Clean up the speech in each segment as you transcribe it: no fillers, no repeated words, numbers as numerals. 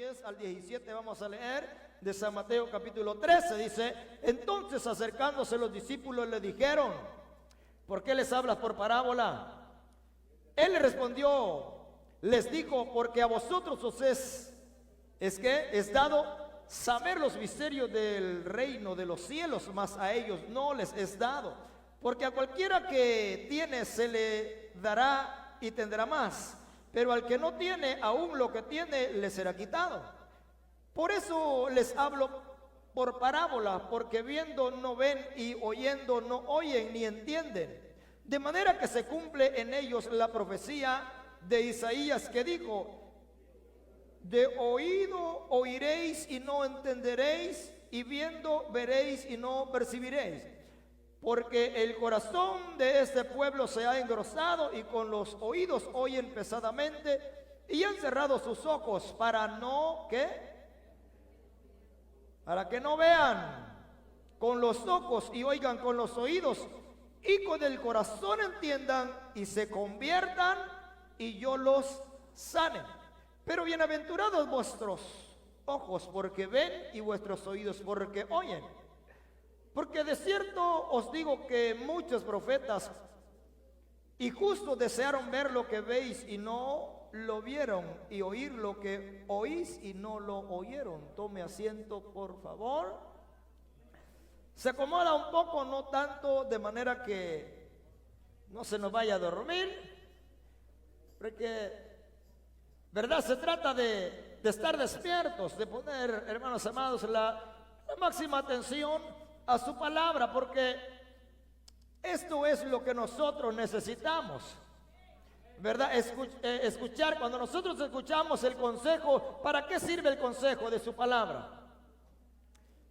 10 al 17 vamos a leer de San Mateo capítulo 13. Dice: entonces acercándose los discípulos le dijeron: ¿por qué les hablas por parábola? Él le respondió, les dijo: porque a vosotros os es dado saber los misterios del reino de los cielos, mas a ellos no les es dado. Porque a cualquiera que tiene se le dará y tendrá más, pero al que no tiene, aún lo que tiene le será quitado. Por eso les hablo por parábola, porque viendo no ven y oyendo no oyen ni entienden. De manera que se cumple en ellos la profecía de Isaías que dijo: de oído oiréis y no entenderéis, y viendo veréis y no percibiréis. Porque el corazón de este pueblo se ha engrosado, y con los oídos oyen pesadamente, y han cerrado sus ojos para no, ¿qué? Para que no vean con los ojos y oigan con los oídos, y con el corazón entiendan y se conviertan, y yo los sane. Pero bienaventurados vuestros ojos porque ven, y vuestros oídos porque oyen. Porque de cierto os digo que muchos profetas y justos desearon ver lo que veis y no lo vieron, y oír lo que oís y no lo oyeron. Tome asiento, por favor. Se acomoda un poco, no tanto, de manera que no se nos vaya a dormir, porque, ¿verdad? Se trata de estar despiertos, de poner, hermanos amados, la máxima atención a su palabra, porque esto es lo que nosotros necesitamos, ¿verdad? Escuchar. Cuando nosotros escuchamos el consejo, ¿para qué sirve el consejo de su palabra?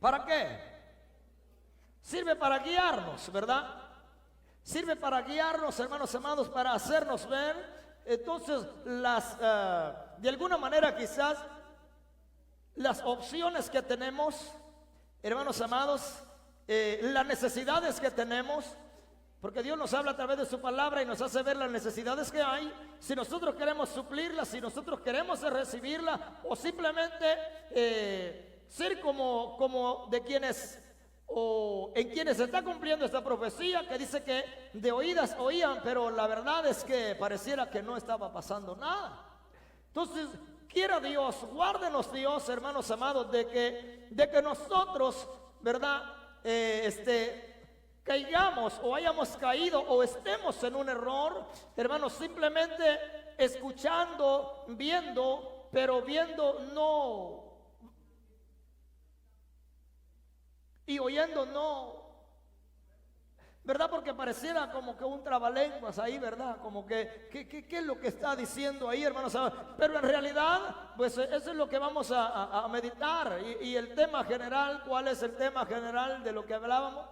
¿Para qué? Sirve para guiarnos, ¿verdad? Sirve para guiarnos, hermanos amados, para hacernos ver. Entonces, de alguna manera quizás las opciones que tenemos, hermanos amados, las necesidades que tenemos, porque Dios nos habla a través de su palabra y nos hace ver las necesidades que hay. Si nosotros queremos suplirlas, si nosotros queremos recibirla, o simplemente ser como de quienes, o en quienes se está cumpliendo esta profecía que dice que de oídas oían, pero la verdad es que pareciera que no estaba pasando nada. Entonces, quiera Dios, guárdenos Dios, hermanos amados, de que nosotros, ¿verdad? Caigamos o hayamos caído o estemos en un error, hermanos, simplemente escuchando, viendo, pero viendo no, y oyendo no, ¿verdad? Porque pareciera como que un trabalenguas ahí, ¿verdad? Como que, ¿qué es lo que está diciendo ahí, hermanos? Pero en realidad, pues eso es lo que vamos a meditar. Y el tema general, ¿cuál es el tema general de lo que hablábamos?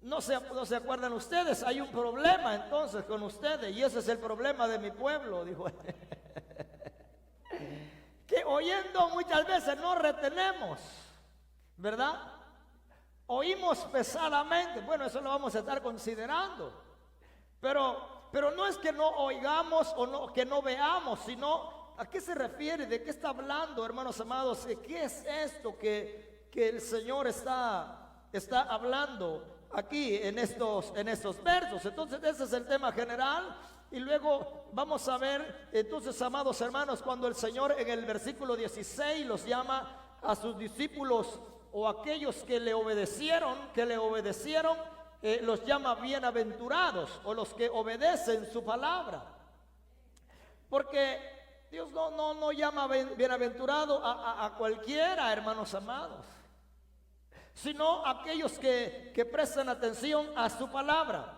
No se acuerdan ustedes, hay un problema entonces con ustedes, y ese es el problema de mi pueblo, dijo. Que oyendo muchas veces no retenemos, ¿verdad? Oímos pesadamente. Bueno, eso lo vamos a estar considerando. Pero no es que no oigamos o no, que no veamos, sino ¿a qué se refiere? ¿De qué está hablando, hermanos amados? ¿Qué es esto que el Señor está hablando aquí en estos versos? Entonces ese es el tema general. Y luego vamos a ver, entonces, amados hermanos, cuando el Señor en el versículo 16 los llama a sus discípulos, o aquellos que le obedecieron, los llama bienaventurados, o los que obedecen su palabra. Porque Dios no llama bienaventurado a cualquiera, hermanos amados, sino a aquellos que prestan atención a su palabra.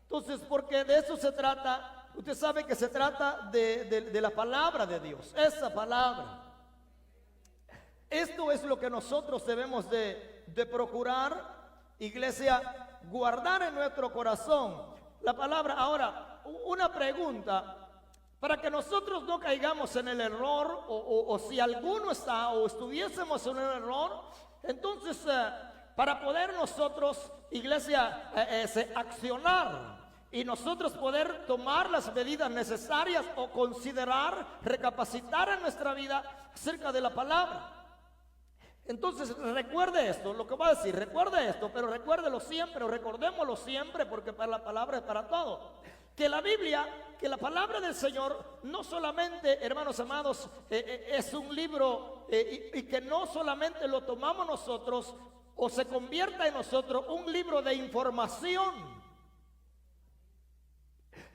Entonces, porque de eso se trata. Usted sabe que se trata de la palabra de Dios, esa palabra. Esto es lo que nosotros debemos de procurar, iglesia, guardar en nuestro corazón la palabra. Ahora, una pregunta, para que nosotros no caigamos en el error, o si alguno está o estuviésemos en un error, entonces para poder nosotros, iglesia, accionar y nosotros poder tomar las medidas necesarias o considerar, recapacitar en nuestra vida acerca de la palabra. Entonces recuerde esto, lo que voy a decir, recuerde esto, pero recuérdelo siempre, o recordémoslo siempre, porque para la palabra es para todo. Que la Biblia, que la palabra del Señor, no solamente, hermanos amados, es un libro y que no solamente lo tomamos nosotros o se convierta en nosotros un libro de información,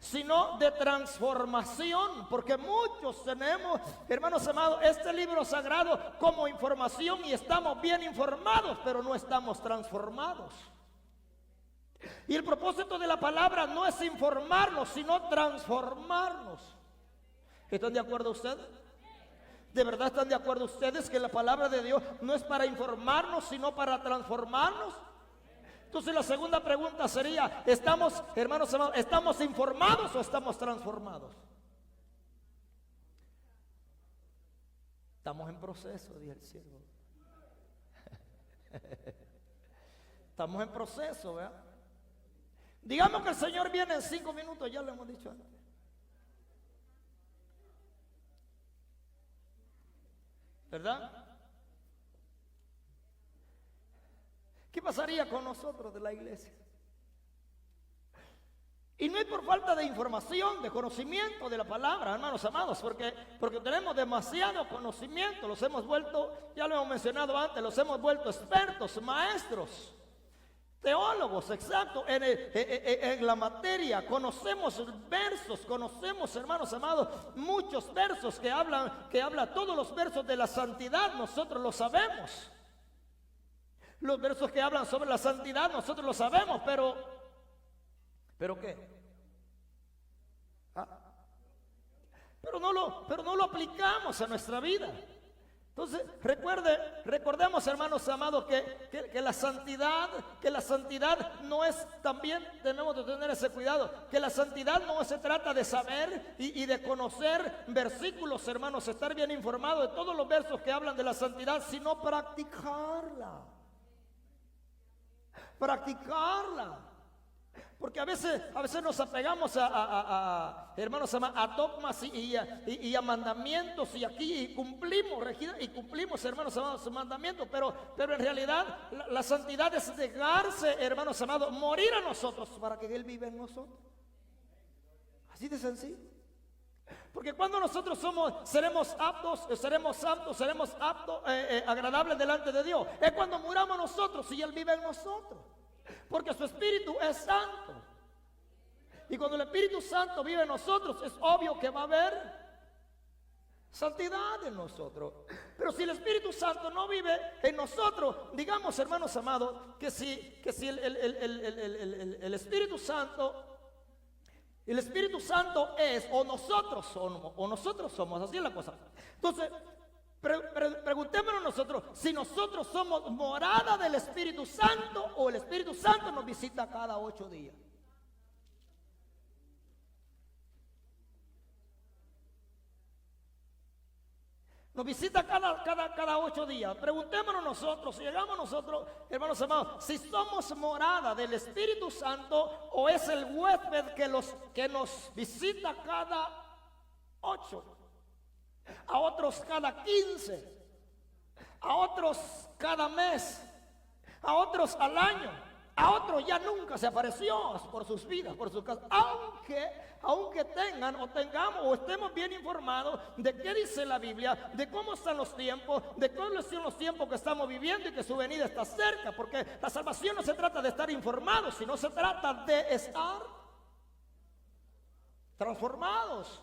sino de transformación, porque muchos tenemos, hermanos amados, este libro sagrado como información y estamos bien informados, pero no estamos transformados. Y el propósito de la palabra no es informarnos, sino transformarnos. ¿Están de acuerdo ustedes? ¿De verdad están de acuerdo ustedes que la palabra de Dios no es para informarnos, sino para transformarnos? Entonces la segunda pregunta sería, ¿estamos, hermanos amados, estamos informados o estamos transformados? Estamos en proceso, dice el siervo. Estamos en proceso, ¿verdad? Digamos que el Señor viene en 5 minutos, ya lo hemos dicho antes. ¿Verdad? ¿Qué pasaría con nosotros de la iglesia? Y no es por falta de información, de conocimiento de la palabra, hermanos amados, porque tenemos demasiado conocimiento, los hemos vuelto, ya lo hemos mencionado antes, los hemos vuelto expertos, maestros, teólogos, exacto, en la materia. Conocemos versos, conocemos, hermanos amados, muchos versos que hablan todos los versos de la santidad, nosotros lo sabemos. Los versos que hablan sobre la santidad, nosotros lo sabemos, ¿pero qué? Pero no lo aplicamos a nuestra vida. Entonces, recordemos, hermanos amados, que la santidad no es, también tenemos que tener ese cuidado, que la santidad no se trata de saber y de conocer versículos, hermanos, estar bien informado de todos los versos que hablan de la santidad, sino practicarla. Porque a veces nos apegamos hermanos, a dogmas y a mandamientos, y aquí cumplimos, hermanos amados, sus mandamientos, pero en realidad la santidad es dejarse, hermanos amados, morir a nosotros para que Él viva en nosotros. Así de sencillo. Porque cuando nosotros seremos aptos, agradables delante de Dios, es cuando muramos nosotros y Él vive en nosotros. Porque su Espíritu es santo. Y cuando el Espíritu Santo vive en nosotros, es obvio que va a haber santidad en nosotros. Pero si el Espíritu Santo no vive en nosotros, digamos, hermanos amados, que si el Espíritu Santo es, o nosotros somos, así es la cosa. Entonces, preguntémonos nosotros, si nosotros somos morada del Espíritu Santo, o el Espíritu Santo nos visita cada 8 días. Nos visita cada 8 días. Preguntémonos nosotros, si llegamos nosotros, hermanos amados, si somos morada del Espíritu Santo, o es el huésped que nos visita cada 8. A otros cada 15, a otros cada mes, a otros al año, a otros ya nunca se apareció por sus vidas, por sus casas, aunque tengan o tengamos o estemos bien informados de qué dice la Biblia, de cómo están los tiempos, de cuáles son los tiempos que estamos viviendo y que su venida está cerca, porque la salvación no se trata de estar informados, sino se trata de estar transformados,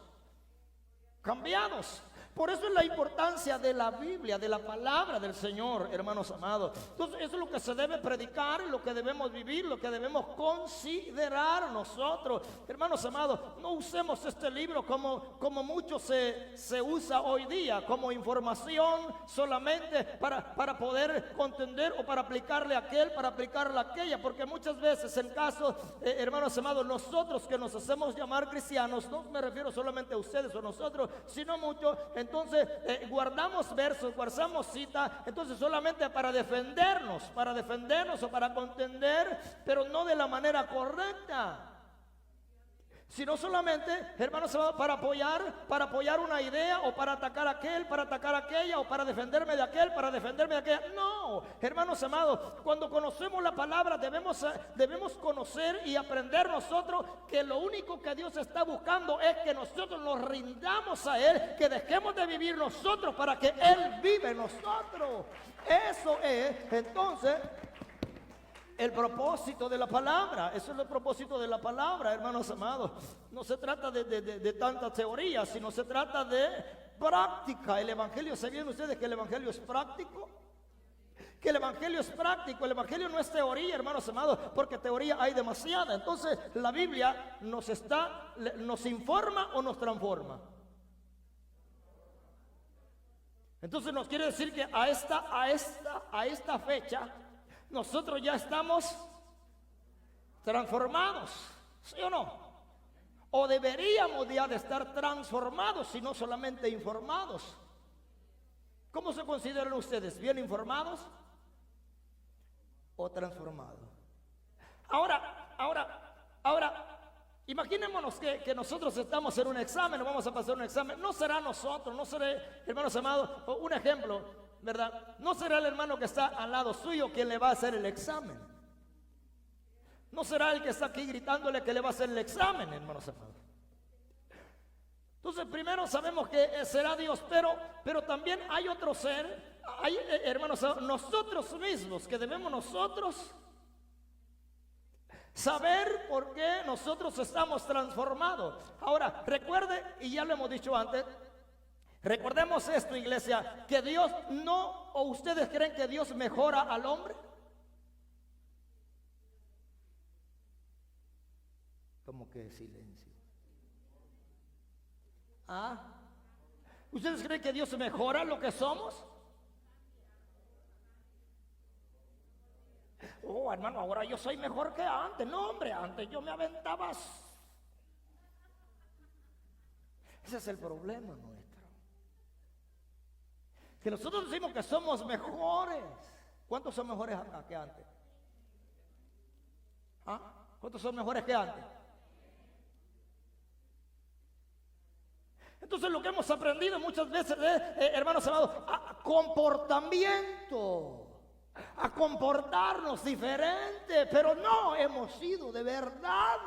cambiados. Por eso es la importancia de la Biblia, de la palabra del Señor, hermanos amados. Entonces eso es lo que se debe predicar, lo que debemos vivir, lo que debemos considerar nosotros. Hermanos amados, no usemos este libro como mucho se usa hoy día, como información solamente para poder contender o para aplicarle a aquel, para aplicarle a aquella. Porque muchas veces en casos, hermanos amados, nosotros que nos hacemos llamar cristianos, no me refiero solamente a ustedes o nosotros, sino muchos, entonces guardamos versos, guardamos citas, entonces solamente para defendernos o para contender, pero no de la manera correcta. sino solamente, hermanos amados, para apoyar una idea, o para atacar a aquel, para atacar a aquella, o para defenderme de aquel, para defenderme de aquella. No, hermanos amados, cuando conocemos la palabra debemos conocer y aprender nosotros que lo único que Dios está buscando es que nosotros nos rindamos a Él, que dejemos de vivir nosotros para que Él vive en nosotros. Eso es, entonces, el propósito de la palabra. Eso es el propósito de la palabra, hermanos amados. No se trata de tanta teoría, sino se trata de práctica. El evangelio, ¿sabían ustedes que el evangelio es práctico? Que el evangelio es práctico. El evangelio no es teoría, hermanos amados, porque teoría hay demasiada. Entonces la Biblia nos informa o nos transforma. Entonces nos quiere decir que a esta fecha nosotros ya estamos transformados, ¿sí o no? O deberíamos ya de estar transformados, y no solamente informados. ¿Cómo se consideran ustedes? ¿Bien informados o transformados? Ahora, imaginémonos que nosotros estamos en un examen, o vamos a pasar un examen. No será nosotros, no seré, hermanos amados, un ejemplo, ¿verdad? No será el hermano que está al lado suyo quien le va a hacer el examen. No será el que está aquí gritándole que le va a hacer el examen, hermanos amados. Entonces primero sabemos que será Dios, pero también hay otro ser, hermanos, nosotros mismos, que debemos nosotros saber por qué nosotros estamos transformados. Ahora, recuerde, y ya lo hemos dicho antes, recordemos esto, iglesia, que Dios no, o ustedes creen que Dios mejora al hombre. Como que silencio. ¿Ustedes creen que Dios mejora lo que somos? Oh, hermano, ahora yo soy mejor que antes. No, hombre, antes yo me aventaba. Ese es el problema nuestro, que nosotros decimos que somos mejores. ¿Cuántos son mejores que antes? ¿Cuántos son mejores que antes? Entonces lo que hemos aprendido muchas veces es, hermanos amados, a comportamiento, a comportarnos diferente, pero no hemos sido de verdad.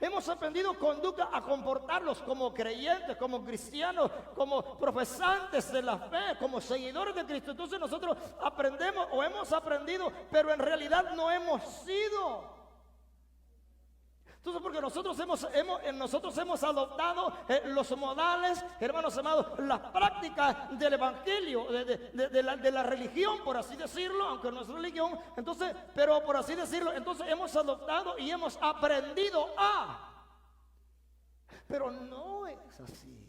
Hemos aprendido conducta a comportarnos como creyentes, como cristianos, como profesantes de la fe, como seguidores de Cristo. Entonces nosotros aprendemos o hemos aprendido, pero en realidad no hemos sido. Entonces, porque nosotros hemos adoptado los modales, hermanos amados, las prácticas del evangelio, de la religión, por así decirlo, aunque no es religión. Entonces, pero por así decirlo, entonces hemos adoptado y hemos aprendido pero no es así.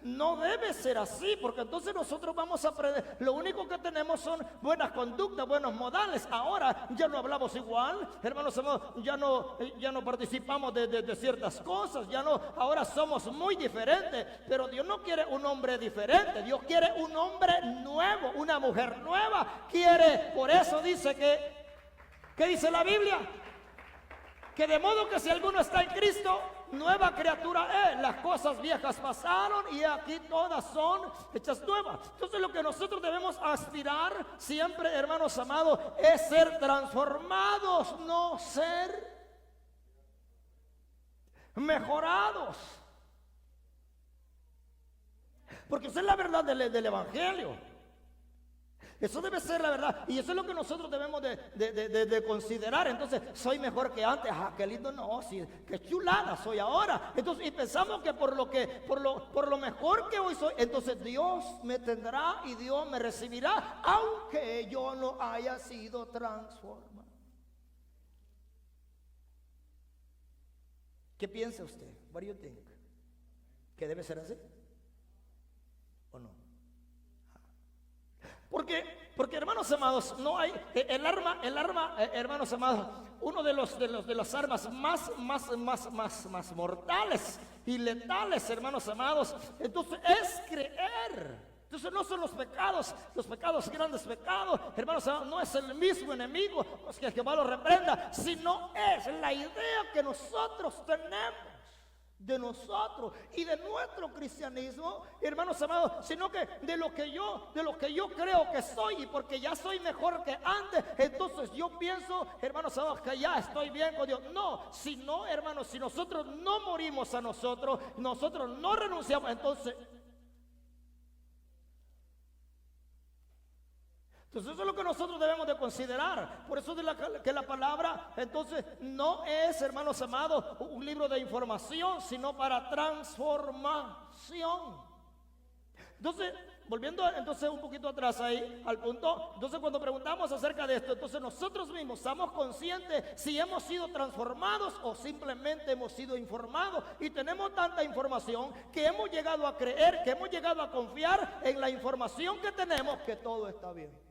No debe ser así, porque entonces nosotros vamos a aprender. Lo único que tenemos son buenas conductas, buenos modales. Ahora ya no hablamos igual, hermanos, ya no participamos de ciertas cosas, ahora somos muy diferentes. Pero Dios no quiere un hombre diferente, Dios quiere un hombre nuevo, una mujer nueva. Por eso dice ¿qué dice la Biblia? Que de modo que si alguno está en Cristo, nueva criatura es. Las cosas viejas pasaron y aquí todas son hechas nuevas. Entonces lo que nosotros debemos aspirar siempre, hermanos amados, es ser transformados, no ser mejorados. Porque esa es la verdad del evangelio. Eso debe ser la verdad, y eso es lo que nosotros debemos de considerar. Entonces, soy mejor que antes. Qué lindo, no, sí, qué chulada soy ahora. Entonces, y pensamos que por lo mejor que hoy soy, entonces Dios me tendrá y Dios me recibirá, aunque yo no haya sido transformado. ¿Qué piensa usted? What do you think? ¿Que debe ser así o no? Porque hermanos amados, no hay el arma, hermanos amados, uno de las armas más mortales y letales, hermanos amados, entonces es creer. Entonces no son los pecados, grandes pecados, hermanos, no es el mismo enemigo, no es que Jehová lo reprenda, sino es la idea que nosotros tenemos de nosotros y de nuestro cristianismo, hermanos amados, sino que de lo que yo creo que soy, y porque ya soy mejor que antes, entonces yo pienso, hermanos amados, que ya estoy bien con Dios. No, si no, hermanos, si nosotros no morimos a nosotros no renunciamos, entonces eso es lo que nosotros debemos de considerar. Por eso que la palabra entonces no es, hermanos amados, un libro de información, sino para transformación. Entonces, volviendo entonces un poquito atrás ahí al punto, entonces cuando preguntamos acerca de esto, entonces nosotros mismos estamos conscientes si hemos sido transformados o simplemente hemos sido informados, y tenemos tanta información que hemos llegado a creer, que hemos llegado a confiar en la información que tenemos, que todo está bien.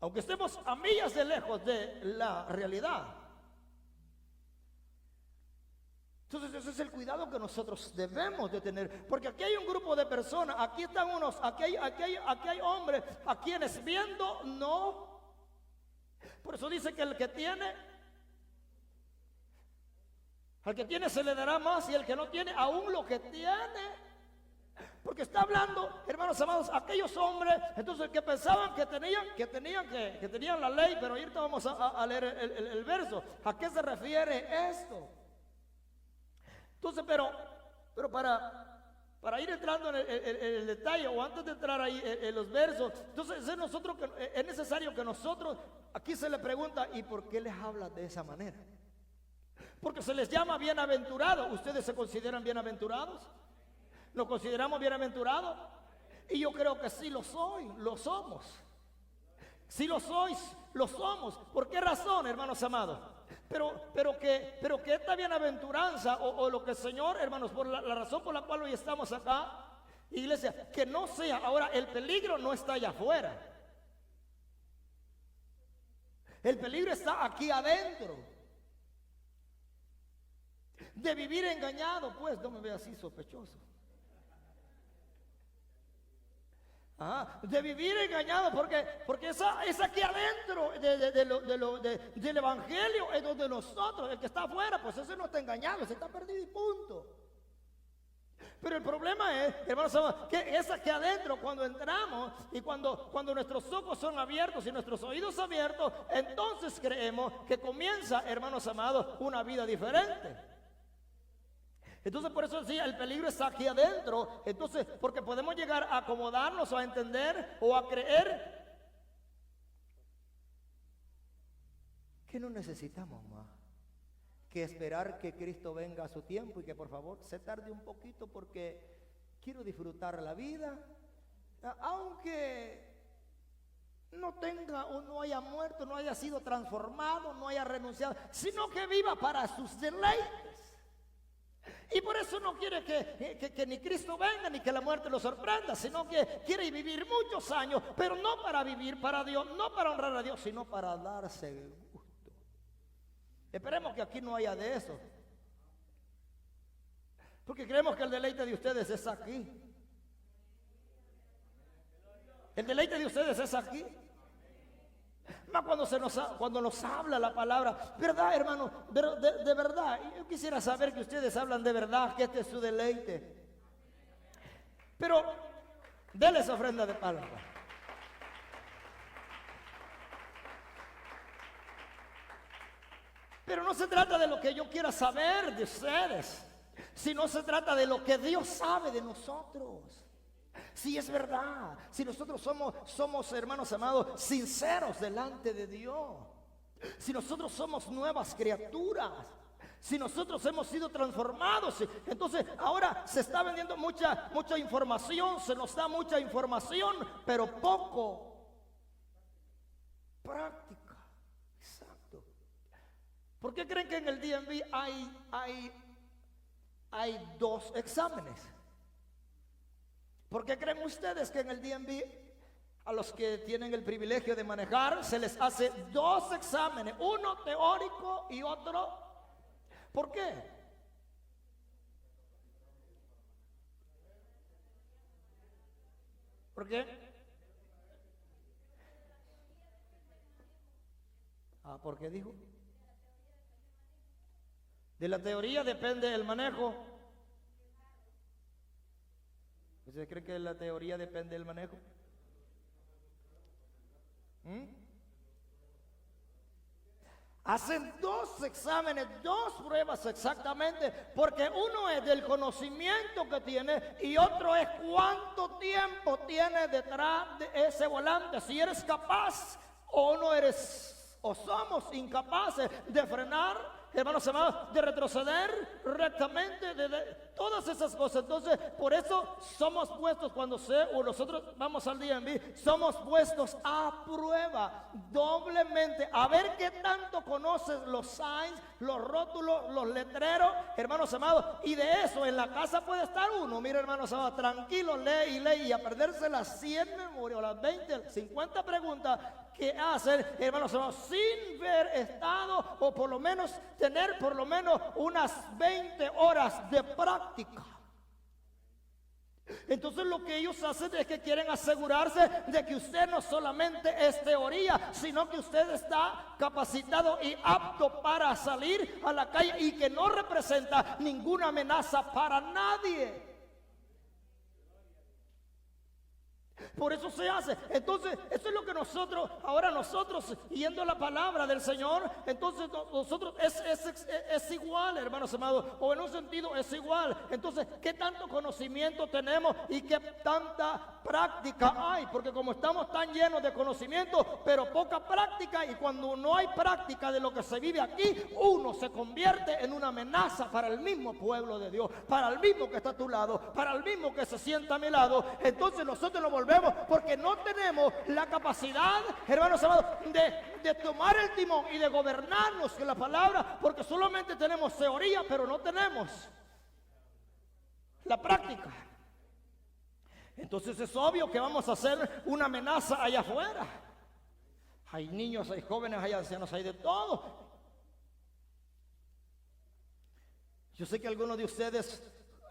Aunque estemos a millas de lejos de la realidad. Entonces ese es el cuidado que nosotros debemos de tener. Porque aquí hay un grupo de personas, aquí están unos, aquí hay hombres a quienes viendo no. Por eso dice que al que tiene se le dará más, y el que no tiene, aún lo que tiene. Porque está hablando, hermanos amados, aquellos hombres, entonces, que pensaban que tenían la ley, pero ahorita vamos a leer el verso. ¿A qué se refiere esto? Entonces, pero para ir entrando en el detalle, o antes de entrar ahí en los versos, entonces es necesario que nosotros, aquí se le pregunta, ¿y por qué les habla de esa manera? Porque se les llama bienaventurados. ¿Ustedes se consideran bienaventurados? ¿Nos consideramos bienaventurados? Y yo creo que sí lo somos. Si lo sois, lo somos. ¿Por qué razón, hermanos amados? Pero que esta bienaventuranza, o lo que el Señor, hermanos, por la razón por la cual hoy estamos acá, iglesia, que no sea, ahora el peligro no está allá afuera. El peligro está aquí adentro. De vivir engañado, pues, no me ve así sospechoso. De vivir engañado, porque es aquí adentro del evangelio, es donde nosotros, el que está afuera, pues ese no está engañado, ese está perdido y punto. Pero el problema es, hermanos, que es aquí adentro, cuando entramos y cuando nuestros ojos son abiertos y nuestros oídos abiertos, entonces creemos que comienza, hermanos amados, una vida diferente. Entonces por eso decía, el peligro está aquí adentro. Entonces, porque podemos llegar a acomodarnos o a entender o a creer que no necesitamos más que esperar que Cristo venga a su tiempo, y que por favor se tarde un poquito, porque quiero disfrutar la vida, aunque no tenga o no haya muerto, no haya sido transformado, no haya renunciado, sino que viva para sus deleites. Y por eso no quiere que ni Cristo venga, ni que la muerte lo sorprenda, sino que quiere vivir muchos años, pero no para vivir para Dios, no para honrar a Dios, sino para darse el gusto. Esperemos que aquí no haya de eso, porque creemos que el deleite de ustedes es aquí. El deleite de ustedes es aquí. Más cuando nos habla la palabra, ¿verdad, hermano? De verdad, yo quisiera saber que ustedes hablan de verdad, que este es su deleite. Pero denles ofrenda de palabra. Pero no se trata de lo que yo quiera saber de ustedes, sino se trata de lo que Dios sabe de nosotros. Si es verdad, si nosotros somos, hermanos amados, sinceros delante de Dios, si nosotros somos nuevas criaturas, si nosotros hemos sido transformados, entonces ahora se está vendiendo mucha información, se nos da mucha información, pero poco práctica. Exacto. ¿Por qué creen que en el DMV hay 2 exámenes? ¿Por qué creen ustedes que en el DMV a los que tienen el privilegio de manejar se les hace 2 exámenes, uno teórico y otro? ¿Por qué? ¿Por qué? ¿Por qué dijo? De la teoría depende el manejo. ¿Usted cree que de la teoría depende el manejo? Hacen 2 exámenes, 2 pruebas exactamente, porque uno es del conocimiento que tiene y otro es cuánto tiempo tiene detrás de ese volante. Si eres capaz o no eres, o somos incapaces de frenar, hermanos amados, de retroceder rectamente, de todas esas cosas. Entonces, por eso somos puestos cuando nosotros vamos al DMV, somos puestos a prueba doblemente, a ver qué tanto conoces los signs, los rótulos, los letreros, hermanos amados. Y de eso en la casa puede estar uno, mire, hermanos amados, tranquilo, lee y a perderse las 100 memorias o las 20, 50 preguntas que hacen, hermanos amados, sin ver estado, o por lo menos tener por lo menos unas 20 horas de práctica. Entonces lo que ellos hacen es que quieren asegurarse de que usted no solamente es teoría, sino que usted está capacitado y apto para salir a la calle y que no representa ninguna amenaza para nadie. Por eso se hace. Entonces, eso es lo que nosotros, yendo a la palabra del Señor, entonces nosotros es igual, hermanos amados, o en un sentido es igual. Entonces, ¿qué tanto conocimiento tenemos y qué tanta práctica hay? Porque como estamos tan llenos de conocimiento, pero poca práctica, y cuando no hay práctica de lo que se vive aquí, uno se convierte en una amenaza para el mismo pueblo de Dios, para el mismo que está a tu lado, para el mismo que se sienta a mi lado. Entonces nosotros nos volvemos porque no tenemos la capacidad, hermanos amados, de tomar el timón y de gobernarnos con la palabra, porque solamente tenemos teoría, pero no tenemos la práctica. Entonces es obvio que vamos a hacer una amenaza allá afuera. Hay niños, hay jóvenes, hay ancianos, hay de todo. Yo sé que algunos de ustedes,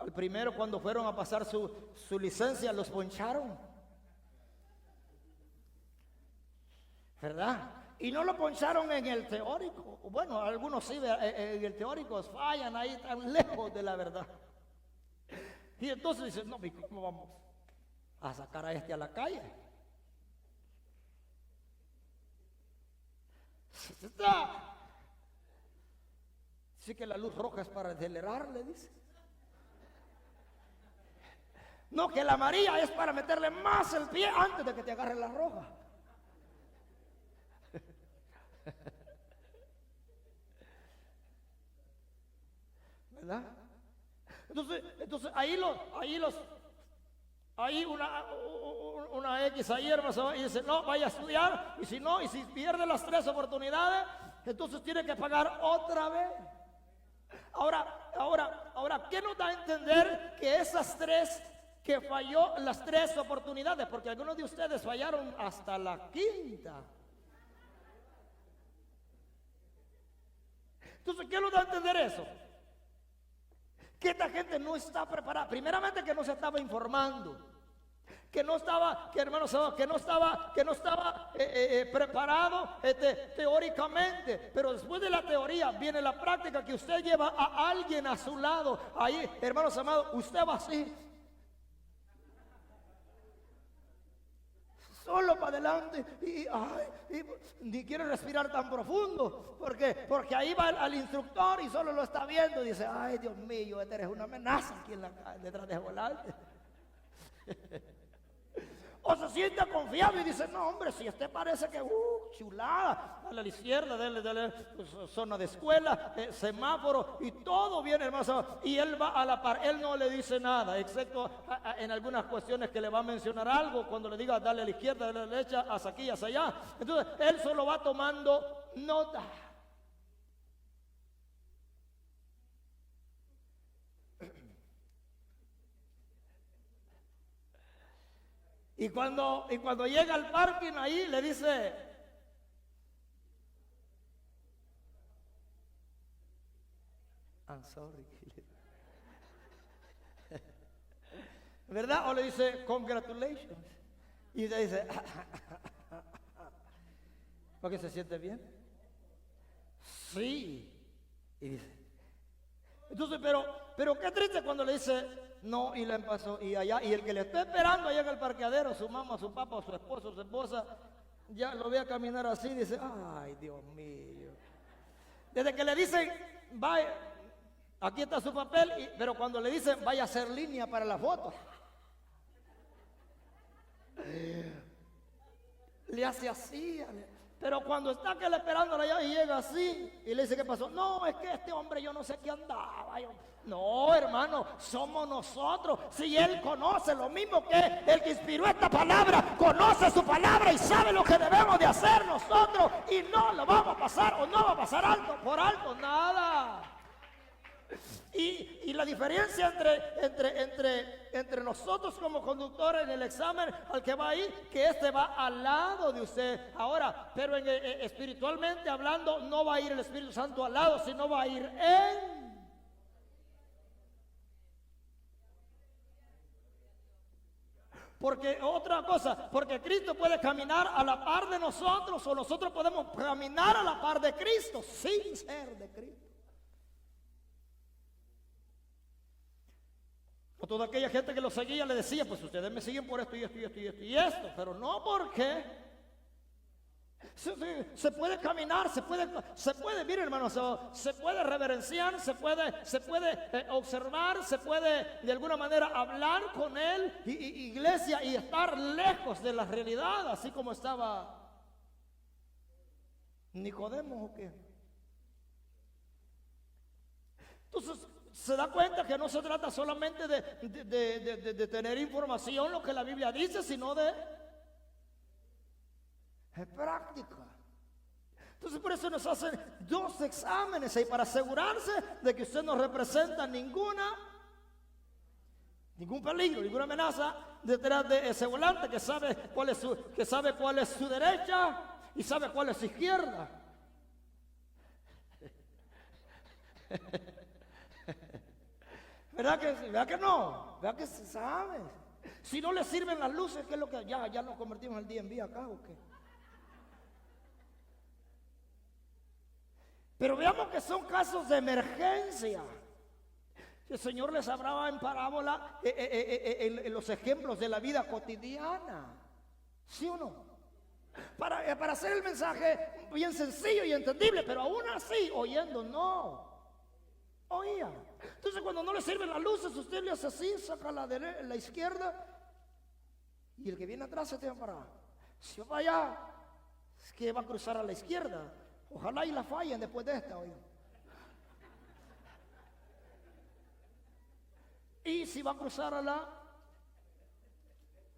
al primero cuando fueron a pasar su licencia, los poncharon, ¿verdad? Y no lo poncharon en el teórico. Bueno, algunos sí, en el teórico fallan ahí tan lejos de la verdad. Y entonces dicen, no, ¿cómo vamos a sacar a este a la calle? Sí que la luz roja es para acelerar, le dice. No, que la amarilla es para meterle más el pie antes de que te agarre la roja. ¿Verdad? Entonces ahí una X ahí, hermano, y dice, no, vaya a estudiar, y si pierde las 3 oportunidades, entonces tiene que pagar otra vez. Ahora, ¿qué nos da a entender que esas 3 que falló, las 3 oportunidades? Porque algunos de ustedes fallaron hasta la 5ª. Entonces, ¿qué nos da a entender eso? Que esta gente no está preparada. Primeramente, que no se estaba informando, que no estaba preparado teóricamente. Pero después de la teoría viene la práctica, que usted lleva a alguien a su lado. Ahí, hermanos amados, usted va así, solo para adelante, y ni quiere respirar tan profundo, porque ahí va al instructor y solo lo está viendo y dice, ay, Dios mío, este eres una amenaza aquí detrás de volante. O se siente confiado y dice, no, hombre, si este parece que, chulada, a la izquierda, dale, pues, zona de escuela, semáforo, y todo viene, hermano, y él va a la par. Él no le dice nada, excepto en algunas cuestiones que le va a mencionar algo, cuando le diga, dale a la izquierda, dale a la derecha, hacia aquí, hacia allá. Entonces, él solo va tomando nota. Y cuando llega al parking ahí le dice, I'm sorry. ¿Verdad? O le dice, congratulations. Y usted dice, ¿por qué se siente bien? Sí. Y dice, entonces, pero qué triste cuando le dice no y le pasó y allá, y el que le está esperando allá en el parqueadero, su mamá, su papá, su esposo, su esposa, ya lo ve a caminar así y dice, ay, Dios mío. Desde que le dicen, vaya, aquí está su papel, pero cuando le dicen, vaya a hacer línea para la foto, le hace así. Pero cuando está aquel esperándola allá y llega así y le dice, ¿qué pasó? No, es que este hombre yo no sé qué andaba. No, hermano, somos nosotros. Si él conoce lo mismo que el que inspiró esta palabra, conoce su palabra y sabe lo que debemos de hacer nosotros, y no lo vamos a pasar o no va a pasar alto, por alto, nada. Y la diferencia entre nosotros como conductores en el examen, al que va ahí, que este va al lado de usted. Ahora, pero espiritualmente hablando, no va a ir el Espíritu Santo al lado, sino va a ir en. Porque otra cosa, porque Cristo puede caminar a la par de nosotros, o nosotros podemos caminar a la par de Cristo sin ser de Cristo. O toda aquella gente que lo seguía le decía, pues ustedes me siguen por esto y esto y esto y esto y esto, pero no porque se puede caminar, se puede, miren hermanos, se puede reverenciar, se puede observar, se puede de alguna manera hablar con él, iglesia, y estar lejos de la realidad, así como estaba Nicodemo, ¿o qué? Entonces se da cuenta que no se trata solamente de tener información, lo que la Biblia dice, sino de práctica. Entonces por eso nos hacen 2 exámenes ahí, para asegurarse de que usted no representa ningún peligro, ninguna amenaza detrás de ese volante, que sabe cuál es su derecha y sabe cuál es su izquierda. ¿Verdad que no? ¿Verdad que se sabe? Si no le sirven las luces, ¿qué es lo que ya nos convertimos en el DMV acá o qué? Pero veamos que son casos de emergencia. El Señor les hablaba en parábola, en los ejemplos de la vida cotidiana. ¿Sí o no? Para hacer el mensaje bien sencillo y entendible, pero aún así, oyendo, no. Oía. Entonces cuando no le sirven las luces, usted le hace así, saca la izquierda, y el que viene atrás se te va para. Si va allá, es que va a cruzar a la izquierda. Ojalá y la fallen después de esta, oiga. Y si va a cruzar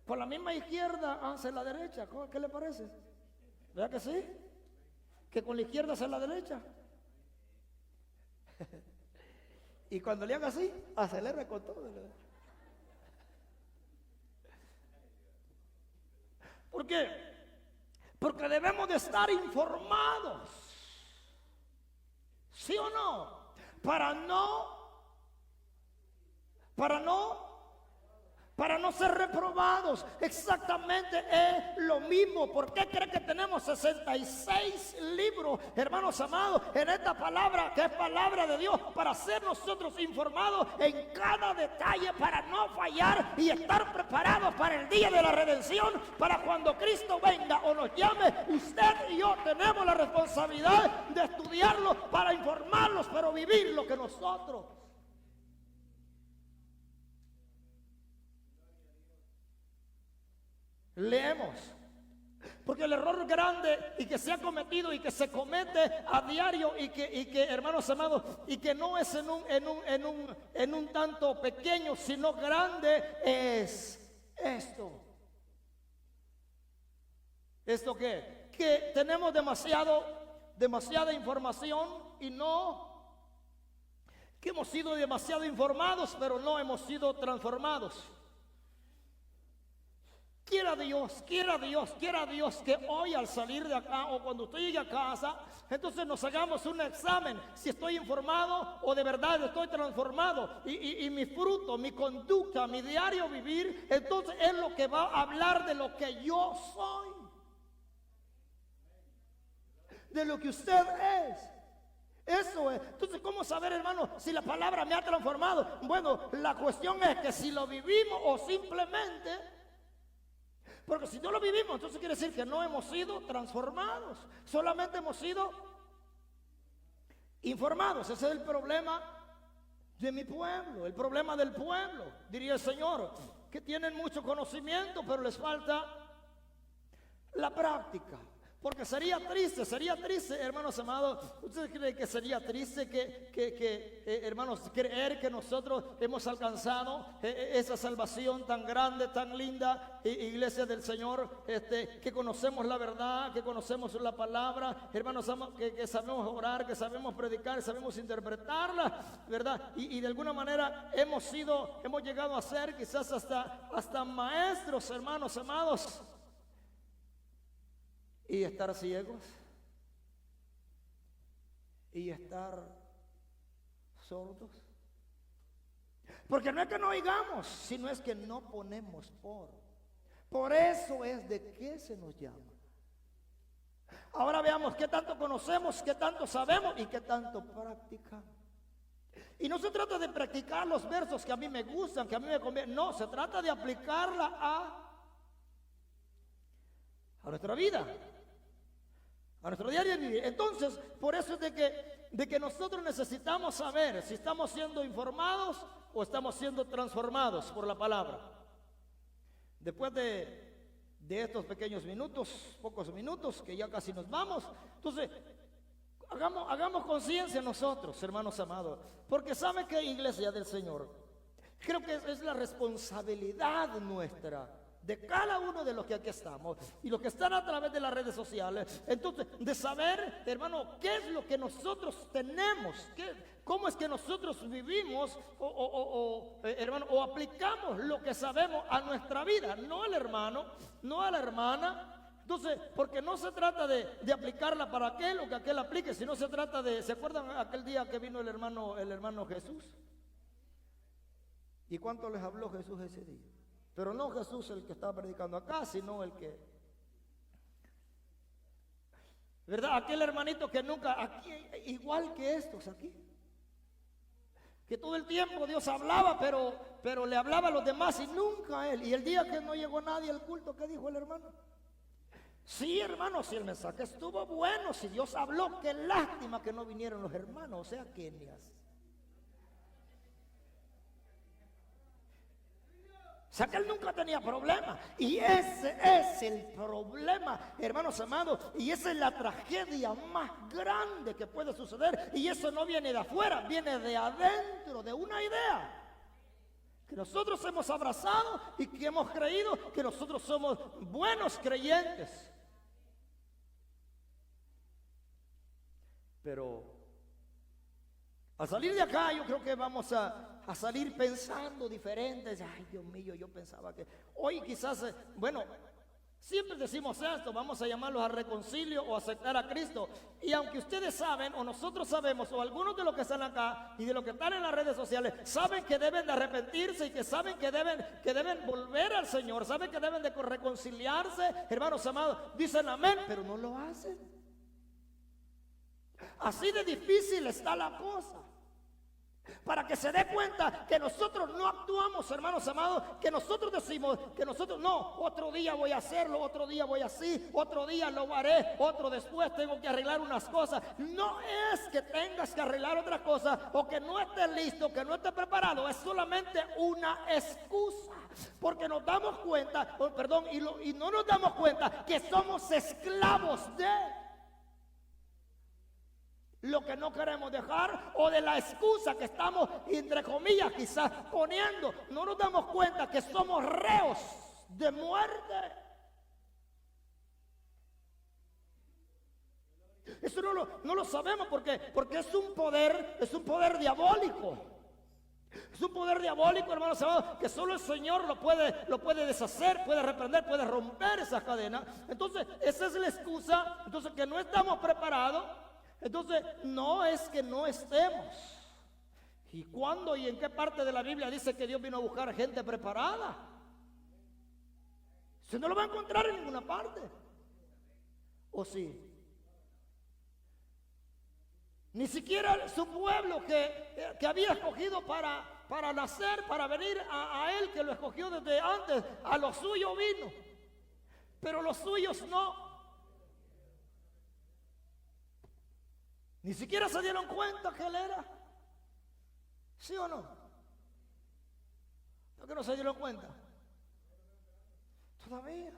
por la misma izquierda, hacia la derecha. ¿Qué le parece? ¿Verdad que sí? Que con la izquierda hacia la derecha. Y cuando le haga así, acelera con todo. ¿Por qué? Porque debemos de estar informados. ¿Sí o no? Para no ser reprobados. Exactamente es lo mismo. ¿Por qué cree que tenemos 66 libros, hermanos amados, en esta palabra que es palabra de Dios, para ser nosotros informados en cada detalle, para no fallar y estar preparados para el día de la redención, para cuando Cristo venga o nos llame? Usted y yo tenemos la responsabilidad de estudiarlo para informarlos, pero vivir lo que nosotros leemos. Porque el error grande y que se ha cometido y que se comete a diario y que hermanos amados, y que no es en un tanto pequeño, sino grande, es esto. ¿Esto qué? Que tenemos demasiada información y que hemos sido demasiado informados, pero no hemos sido transformados. quiera Dios, quiera Dios, quiera Dios que hoy al salir de acá o cuando usted llegue a casa, entonces nos hagamos un examen si estoy informado o de verdad estoy transformado y mi fruto, mi conducta, mi diario vivir, entonces es lo que va a hablar de lo que yo soy, de lo que usted es. Eso es. Entonces, ¿cómo saber, hermano, si la palabra me ha transformado? Bueno, la cuestión es que si lo vivimos o simplemente, porque si no lo vivimos, entonces quiere decir que no hemos sido transformados, solamente hemos sido informados. Ese es el problema de mi pueblo, el problema del pueblo, diría el Señor, que tienen mucho conocimiento, pero les falta la práctica. Porque sería triste, hermanos amados. ¿Ustedes creen que sería triste hermanos, creer que nosotros hemos alcanzado esa salvación tan grande, tan linda, iglesia del Señor, que conocemos la verdad, que conocemos la palabra, hermanos, que sabemos orar, que sabemos predicar, que sabemos interpretarla, ¿verdad? Y de alguna manera hemos llegado a ser quizás hasta maestros, hermanos amados. Y estar ciegos y estar sordos. Porque no es que no oigamos, sino es que no ponemos por eso es de qué se nos llama. Ahora veamos qué tanto conocemos, qué tanto sabemos y qué tanto practicamos. Y no se trata de practicar los versos que a mí me gustan, que a mí me convienen. No, se trata de aplicarla a nuestra vida, a nuestro diario vivir. Entonces, por eso es de que nosotros necesitamos saber si estamos siendo informados o estamos siendo transformados por la palabra. Después de estos pequeños minutos, pocos minutos, que ya casi nos vamos, entonces hagamos conciencia nosotros, hermanos amados, porque ¿sabe qué, iglesia del Señor? Creo que es la responsabilidad nuestra, de cada uno de los que aquí estamos y los que están a través de las redes sociales, entonces de saber, hermano, qué es lo que nosotros tenemos, cómo es que nosotros vivimos hermano, o aplicamos lo que sabemos a nuestra vida, no al hermano, no a la hermana. Entonces, porque no se trata de aplicarla para aquel o que aquel aplique, sino se trata ¿se acuerdan aquel día que vino el hermano Jesús? ¿Y cuánto les habló Jesús ese día? Pero no Jesús el que estaba predicando acá, sino el que, ¿verdad? Aquel hermanito que nunca, aquí, igual que estos aquí, que todo el tiempo Dios hablaba, pero le hablaba a los demás y nunca a él. Y el día que no llegó nadie al culto, ¿qué dijo el hermano? Sí, hermano, si el mensaje estuvo bueno, si Dios habló, qué lástima que no vinieron los hermanos, o sea, Kenias. O sea que él nunca tenía problema. Y ese es el problema, hermanos amados. Y esa es la tragedia más grande que puede suceder. Y eso no viene de afuera, viene de adentro, de una idea que nosotros hemos abrazado y que hemos creído que nosotros somos buenos creyentes. Pero al salir de acá yo creo que vamos a salir pensando diferentes. Ay, Dios mío, yo pensaba que hoy quizás, bueno, siempre decimos esto, vamos a llamarlos a reconcilio o aceptar a Cristo. Y aunque ustedes saben, o nosotros sabemos, o algunos de los que están acá y de los que están en las redes sociales, saben que deben de arrepentirse y que saben que deben volver al Señor, saben que deben de reconciliarse, hermanos amados, dicen amén, pero no lo hacen. Así de difícil está la cosa. Para que se dé cuenta que nosotros no actuamos, hermanos amados, que nosotros decimos que nosotros no, otro día voy a hacerlo, otro día voy así, otro día lo haré, otro después tengo que arreglar unas cosas. No es que tengas que arreglar otras cosas o que no estés listo, que no estés preparado, es solamente una excusa. Porque nos damos cuenta, y no nos damos cuenta que somos esclavos de lo que no queremos dejar o de la excusa que estamos, entre comillas, quizás poniendo. No nos damos cuenta que somos reos de muerte. Eso no lo sabemos porque es un poder diabólico. Es un poder diabólico, hermanos amados, que solo el Señor lo puede deshacer, puede reprender, puede romper esas cadenas. Entonces, esa es la excusa. Entonces, que no estamos preparados. Entonces, no es que no estemos. ¿Y cuándo y en qué parte de la Biblia dice que Dios vino a buscar gente preparada? Usted no lo va a encontrar en ninguna parte. ¿O sí? Ni siquiera su pueblo que había escogido para nacer, para venir a él, que lo escogió desde antes, a los suyos vino. Pero los suyos no. Ni siquiera se dieron cuenta que él era. ¿Sí o no? ¿Por qué no se dieron cuenta? Todavía.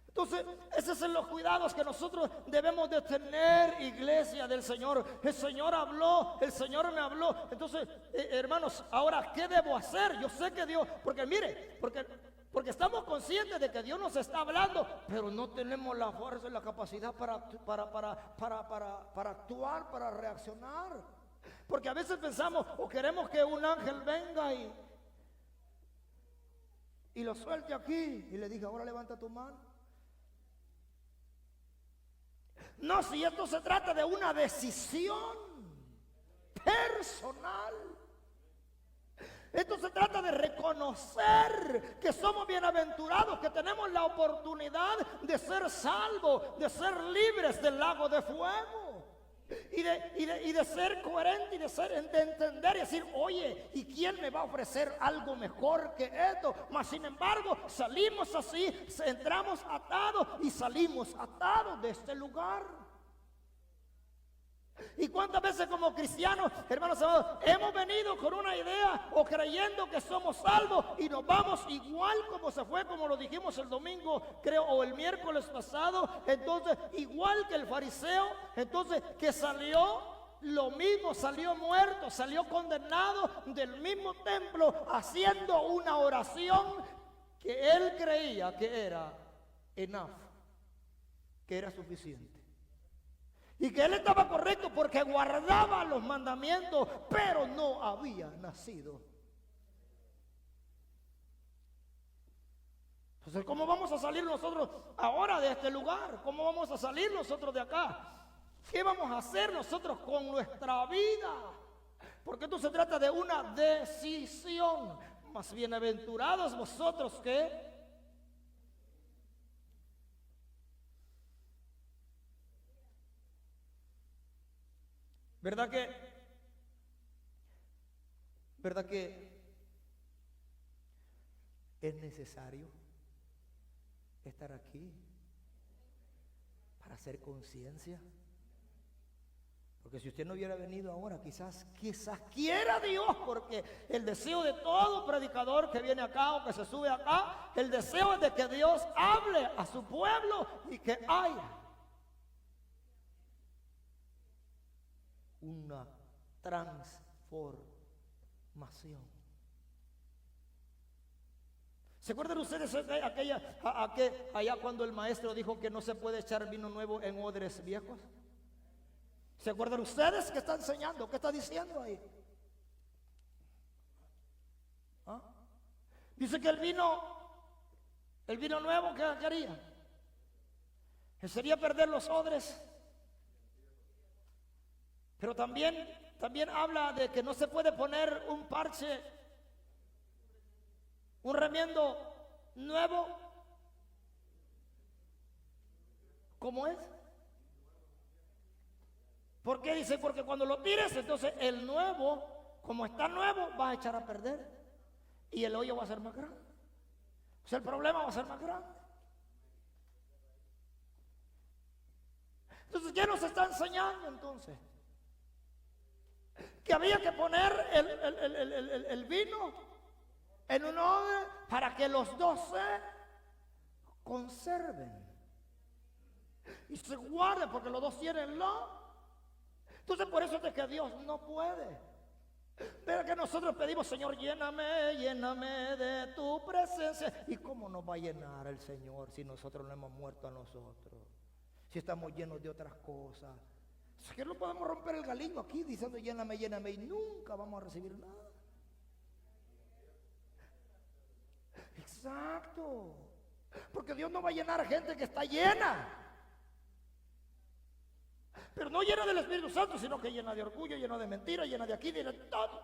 Entonces, esos son los cuidados que nosotros debemos de tener, iglesia del Señor. El Señor habló, el Señor me habló. Entonces, hermanos, ahora, ¿qué debo hacer? Yo sé que Dios, porque mire, porque estamos conscientes de que Dios nos está hablando, pero no tenemos la fuerza y la capacidad para actuar, para reaccionar. Porque a veces pensamos o queremos que un ángel venga y lo suelte aquí y le diga, ahora levanta tu mano. No, si esto se trata de una decisión personal. Esto se trata de reconocer que somos bienaventurados, que tenemos la oportunidad de ser salvos, de ser libres del lago de fuego. Y de ser coherente y de entender y decir, oye, ¿y quién me va a ofrecer algo mejor que esto? Mas sin embargo, salimos así, entramos atados y salimos atados de este lugar. ¿Y cuántas veces como cristianos, hermanos amados, hemos venido con una idea o creyendo que somos salvos y nos vamos igual como se fue, como lo dijimos el domingo, creo, o el miércoles pasado? Entonces, igual que el fariseo, entonces que salió lo mismo, salió muerto, salió condenado del mismo templo, haciendo una oración que él creía que era enough, que era suficiente. Y que él estaba correcto porque guardaba los mandamientos, pero no había nacido. Entonces, ¿cómo vamos a salir nosotros ahora de este lugar? ¿Cómo vamos a salir nosotros de acá? ¿Qué vamos a hacer nosotros con nuestra vida? Porque esto se trata de una decisión. Más bienaventurados vosotros que... ¿Verdad que es necesario estar aquí para hacer conciencia? Porque si usted no hubiera venido ahora, quizás quiera Dios, porque el deseo de todo predicador que viene acá o que se sube acá, el deseo es de que Dios hable a su pueblo y que haya una transformación. ¿Se acuerdan ustedes allá cuando el maestro dijo que no se puede echar vino nuevo en odres viejos? ¿Se acuerdan ustedes qué está enseñando? ¿Qué está diciendo ahí? ¿Ah? Dice que el vino nuevo, ¿qué haría? Sería perder los odres. Pero también habla de que no se puede poner un parche, un remiendo nuevo. ¿Cómo es? ¿Por qué dice? Porque cuando lo tires, entonces el nuevo, como está nuevo, vas a echar a perder. Y el hoyo va a ser más grande. O sea, el problema va a ser más grande. Entonces, ¿qué nos está enseñando entonces? Que había que poner el vino en un odre para que los dos se conserven y se guarden, porque los dos tienen lo. Entonces por eso es de que Dios no puede. Pero que nosotros pedimos, Señor, lléname de tu presencia. ¿Y cómo nos va a llenar el Señor si nosotros no hemos muerto a nosotros? Si estamos llenos de otras cosas. Es que no podemos romper el galindo aquí diciendo lléname, lléname, y nunca vamos a recibir nada. Exacto. Porque Dios no va a llenar a gente que está llena. Pero no llena del Espíritu Santo, sino que llena de orgullo, llena de mentira, llena de aquí, de todo.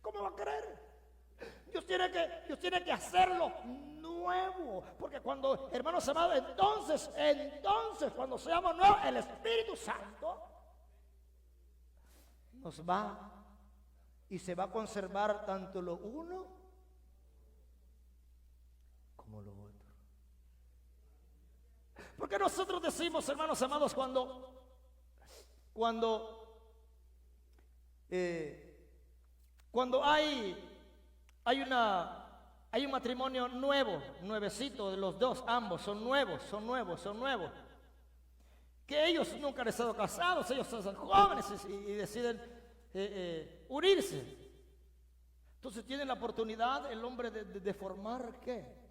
¿Cómo va a creer? Dios tiene que hacerlo nuevo. Porque cuando, hermanos amados, entonces, cuando seamos nuevos, el Espíritu Santo nos va y se va a conservar tanto lo uno como lo otro. Porque nosotros decimos, hermanos amados, cuando hay un matrimonio nuevo, nuevecito de los dos, ambos son nuevos, que ellos nunca han estado casados, ellos son jóvenes y deciden unirse. Entonces tienen la oportunidad el hombre de formar ¿qué?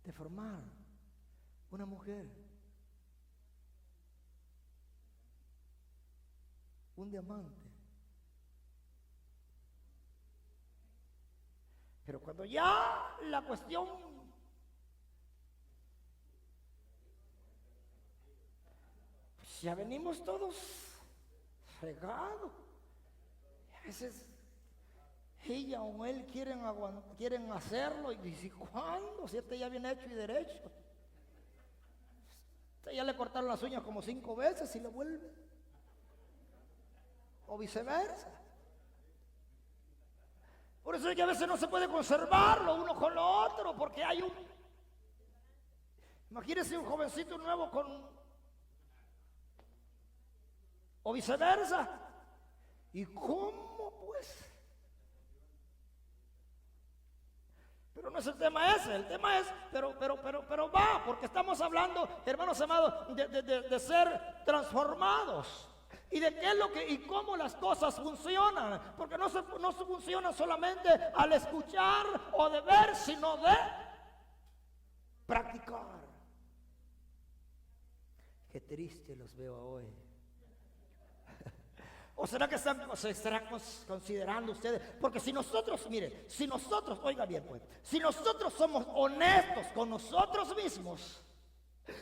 De formar una mujer, un diamante. Pero cuando ya la cuestión pues ya venimos todos fregados. A veces ella o él quieren hacerlo y dice, ¿cuándo? Si este ya viene hecho y derecho. Este ya le cortaron las uñas como 5 veces y le vuelve. O viceversa. Por eso es que a veces no se puede conservar lo uno con lo otro, porque hay imagínense un jovencito nuevo o viceversa. ¿Y cómo pues? Pero no es el tema ese, el tema es, pero va, porque estamos hablando, hermanos amados, de ser transformados. Y de qué es lo que y cómo las cosas funcionan. Porque no se funcionan solamente al escuchar o de ver, sino de practicar. Qué triste los veo hoy. ¿O será que se estarán considerando ustedes? Porque si nosotros, mire, oiga bien pues, si nosotros somos honestos con nosotros mismos,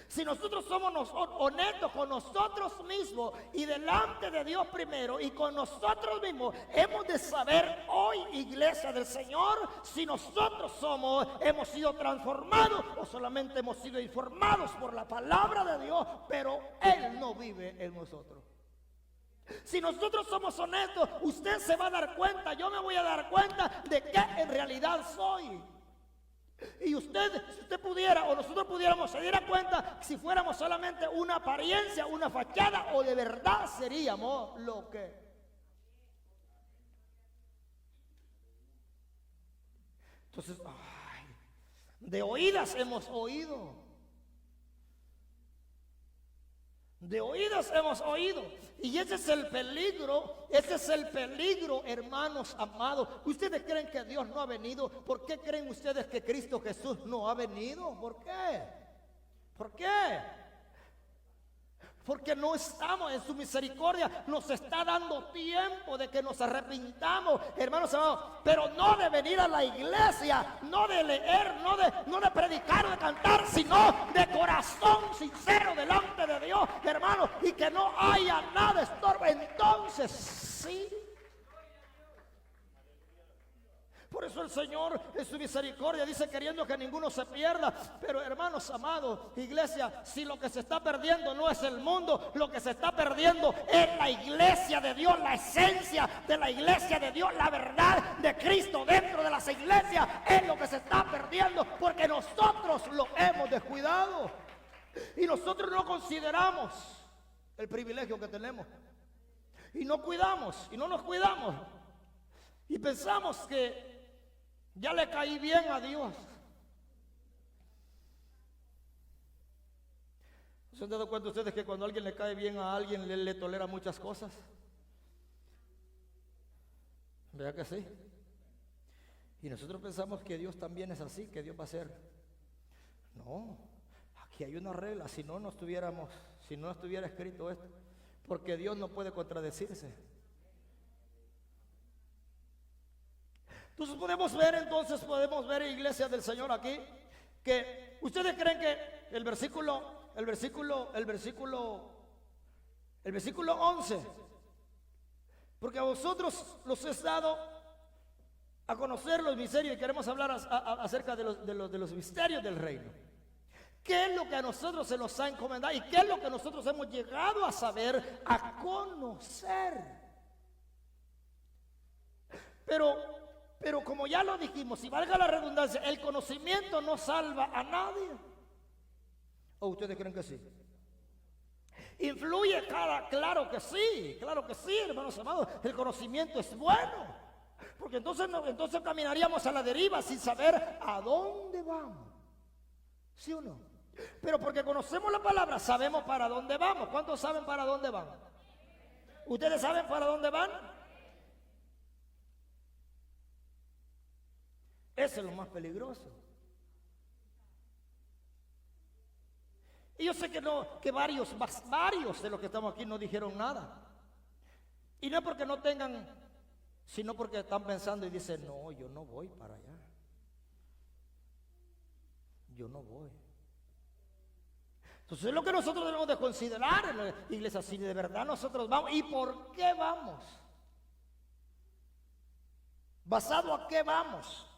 si nosotros somos honestos con nosotros mismos y delante de Dios primero y con nosotros mismos, hemos de saber hoy, iglesia del Señor, si nosotros hemos sido transformados o solamente hemos sido informados por la palabra de Dios, pero Él no vive en nosotros. Si nosotros somos honestos, usted se va a dar cuenta, yo me voy a dar cuenta de que en realidad soy. Y si usted pudiera o nosotros pudiéramos se diera cuenta si fuéramos solamente una apariencia, una fachada o de verdad seríamos lo que. Entonces, de oídas hemos oído. De oídas hemos oído. Y ese es el peligro, hermanos amados. ¿Ustedes creen que Dios no ha venido? ¿Por qué creen ustedes que Cristo Jesús no ha venido? ¿Por qué? ¿Por qué? Porque no estamos en su misericordia, nos está dando tiempo de que nos arrepintamos, hermanos amados, pero no de venir a la iglesia, no de leer, no de predicar o de cantar, sino de corazón sincero delante de Dios, hermanos, y que no haya nada estorbo. Entonces, sí. Por eso el Señor en su misericordia dice queriendo que ninguno se pierda. Pero hermanos amados, iglesia, si lo que se está perdiendo no es el mundo, lo que se está perdiendo es la iglesia de Dios, la esencia de la iglesia de Dios, la verdad de Cristo dentro de las iglesias es lo que se está perdiendo porque nosotros lo hemos descuidado y nosotros no consideramos el privilegio que tenemos y no cuidamos y no nos cuidamos y pensamos que ya le caí bien a Dios. ¿Se han dado cuenta ustedes que cuando a alguien le cae bien a alguien le tolera muchas cosas? ¿Verdad que sí? Y nosotros pensamos que Dios también es así, que Dios va a ser No, aquí hay una regla, si no estuviera escrito esto, porque Dios no puede contradecirse. Entonces podemos ver, iglesia del Señor, aquí, que ustedes creen que el versículo 11, porque a vosotros los he dado a conocer los misterios, y queremos hablar acerca de los misterios del reino. ¿Qué es lo que a nosotros se nos ha encomendado y qué es lo que nosotros hemos llegado a saber, a conocer? Pero como ya lo dijimos, si valga la redundancia, el conocimiento no salva a nadie. ¿O ustedes creen que sí? ¿Influye? Claro que sí, hermanos amados. El conocimiento es bueno, porque entonces caminaríamos a la deriva sin saber a dónde vamos. ¿Sí o no? Pero porque conocemos la palabra, sabemos para dónde vamos. ¿Cuántos saben para dónde van? ¿Ustedes saben para dónde van? Eso es lo más peligroso. Y yo sé que varios de los que estamos aquí no dijeron nada. Y no porque no tengan, sino porque están pensando y dicen, no, yo no voy para allá. Yo no voy. Entonces es lo que nosotros debemos de considerar en la iglesia, si de verdad nosotros vamos. ¿Y por qué vamos? ¿Basado a qué vamos?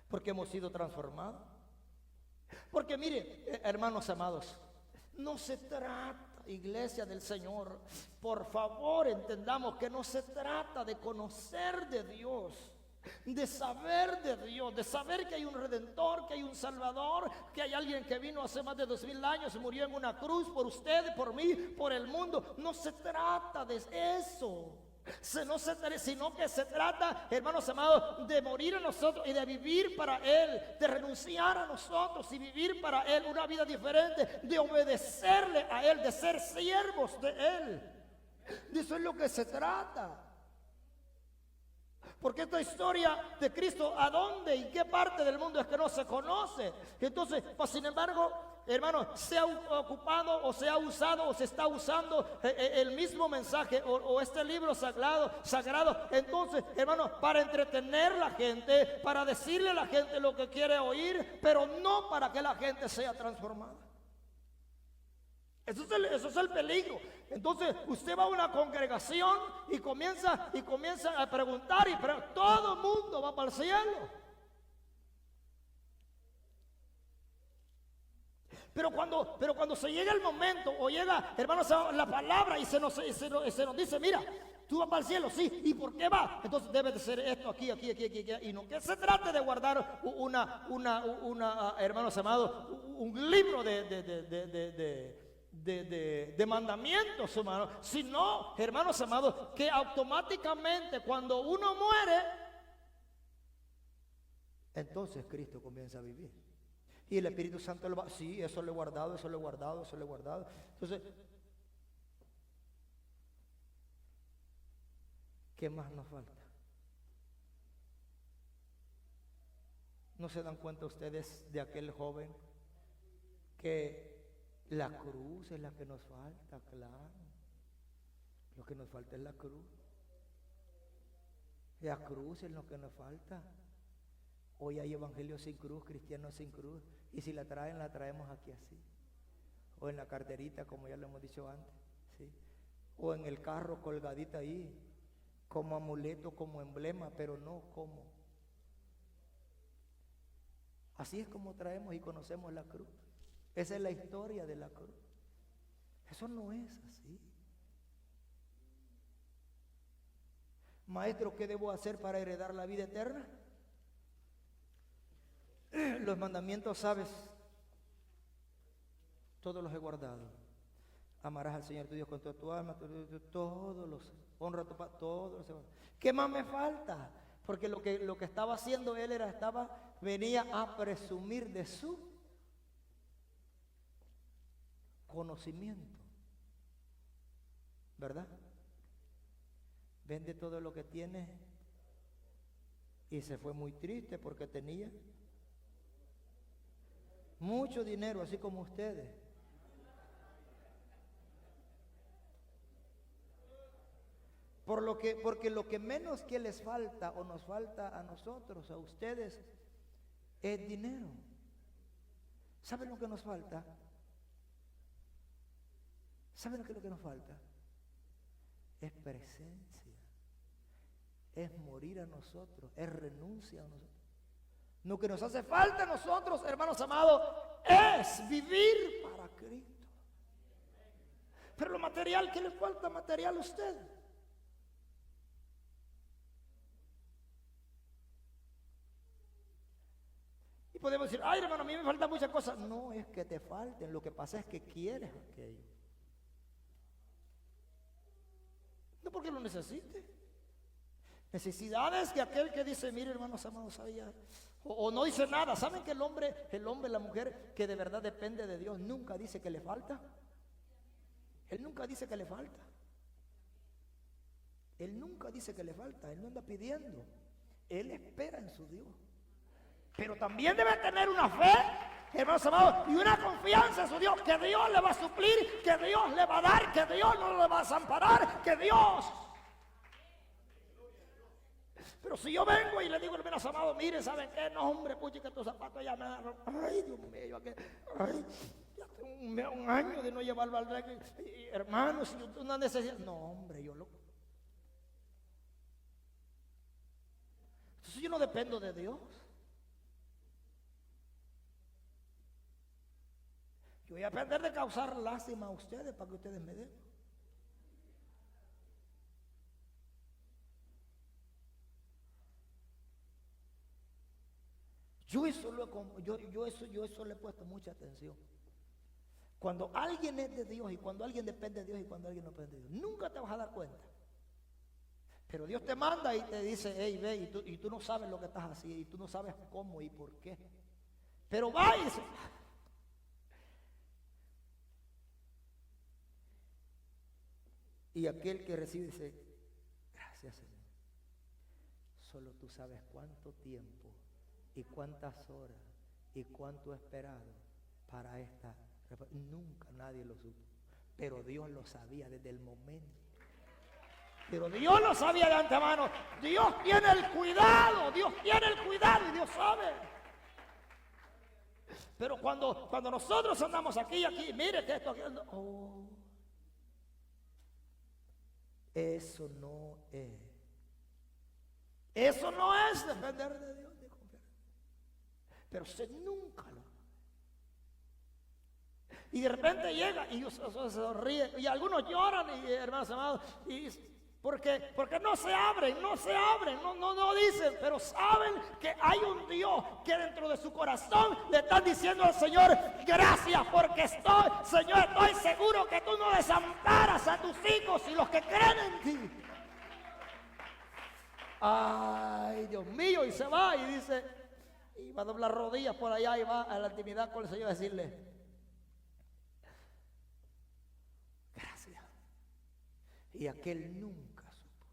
Porque hemos sido transformados. Porque mire, hermanos amados, no se trata, iglesia del Señor, por favor entendamos que no se trata de conocer de Dios, de saber de Dios, de saber que hay un Redentor, que hay un Salvador, que hay alguien que vino hace más de 2000 años y murió en una cruz por usted, por mí, por el mundo. No se trata de eso. Sino que se trata, hermanos amados, de morir a nosotros y de vivir para Él, de renunciar a nosotros y vivir para Él una vida diferente, de obedecerle a Él, de ser siervos de Él. De eso es lo que se trata. Porque esta historia de Cristo, ¿a dónde y qué parte del mundo es que no se conoce? Entonces, pues, sin embargo, hermano, se ha ocupado o se ha usado o se está usando el mismo mensaje o este libro sagrado. Entonces, hermano, para entretener a la gente, para decirle a la gente lo que quiere oír, pero no para que la gente sea transformada. Eso es el peligro. Entonces usted va a una congregación y comienza a preguntar todo el mundo va para el cielo. Pero cuando se llega el momento o llega, hermanos, la palabra y se nos dice, mira, tú vas para el cielo, sí, ¿y por qué vas? Entonces debe de ser esto, aquí, y no que se trate de guardar hermanos amados, un libro de mandamientos humanos, sino, hermanos amados, que automáticamente cuando uno muere, entonces Cristo comienza a vivir. Y el Espíritu Santo lo va, sí, eso lo he guardado. Entonces, ¿qué más nos falta? ¿No se dan cuenta ustedes de aquel joven que la cruz es la que nos falta? Claro, lo que nos falta es la cruz. La cruz es lo que nos falta. Hoy hay evangelios sin cruz, cristianos sin cruz, y si la traen, la traemos aquí así, o en la carterita, como ya lo hemos dicho antes, ¿sí? O en el carro colgadita ahí, como amuleto, como emblema, pero no como. Así es como traemos y conocemos la cruz. Esa es la historia de la cruz. Eso no es así. Maestro, ¿qué debo hacer para heredar la vida eterna? Los mandamientos, sabes, todos los he guardado. Amarás al Señor tu Dios con toda tu alma, todos los, honra a tu padre, todos los. ¿Qué más me falta? Porque lo que estaba haciendo él venía a presumir de su conocimiento, ¿verdad? Vende todo lo que tiene y se fue muy triste porque tenía mucho dinero, así como ustedes. Porque lo que menos que les falta o nos falta a nosotros, a ustedes, es dinero. ¿Saben lo que nos falta? ¿Saben lo que nos falta? Es presencia, es morir a nosotros, es renuncia a nosotros. Lo que nos hace falta a nosotros, hermanos amados, es vivir para Cristo. Pero lo material, ¿qué le falta material a usted? Y podemos decir, ay hermano, a mí me faltan muchas cosas. No es que te falten, lo que pasa es que quieres aquello. No porque lo necesite. Necesidades que aquel que dice, mire hermanos amados, o no dice nada. ¿Saben que el hombre, la mujer que de verdad depende de Dios, nunca dice que le falta? Él nunca dice que le falta. Él nunca dice que le falta. Él no anda pidiendo. Él espera en su Dios. Pero también debe tener una fe, hermanos amados, y una confianza en su Dios, que Dios le va a suplir, que Dios le va a dar, que Dios no le va a desamparar, que Dios. Pero si yo vengo y le digo, hermanos amados, mire, ¿saben qué? No, hombre, puchi, que tus zapatos ya me dan. Ay, Dios mío, ya tengo un año de no llevarlo al rey. Hermanos, si yo una necesidad. No, hombre, entonces yo no dependo de Dios. Yo voy a aprender de causar lástima a ustedes para que ustedes me den. Yo eso le he puesto mucha atención. Cuando alguien es de Dios y cuando alguien depende de Dios y cuando alguien no depende de Dios, nunca te vas a dar cuenta. Pero Dios te manda y te dice, hey, ve, y tú no sabes lo que estás haciendo, y tú no sabes cómo y por qué. Pero va y dice, y aquel que recibe dice, gracias Señor. Solo tú sabes cuánto tiempo y cuántas horas y cuánto he esperado para esta. Nunca nadie lo supo. Pero Dios lo sabía desde el momento. Pero Dios lo sabía de antemano. Dios tiene el cuidado. Dios tiene el cuidado y Dios sabe. Pero cuando nosotros andamos aquí y aquí, mire que esto aquí. Oh. Eso no es. Eso no es depender de Dios, de confiar. Pero usted nunca lo. Y de repente llega y se ríe. Y algunos lloran, y hermanos amados, y porque no se abren, no dicen, pero saben que hay un Dios que dentro de su corazón le están diciendo al Señor, gracias porque Señor, estoy seguro que tú no desamparas a tus hijos y los que creen en ti. Ay, Dios mío, y se va y dice, y va a doblar rodillas por allá y va a la intimidad con el Señor a decirle, gracias. Y aquel nunca supo.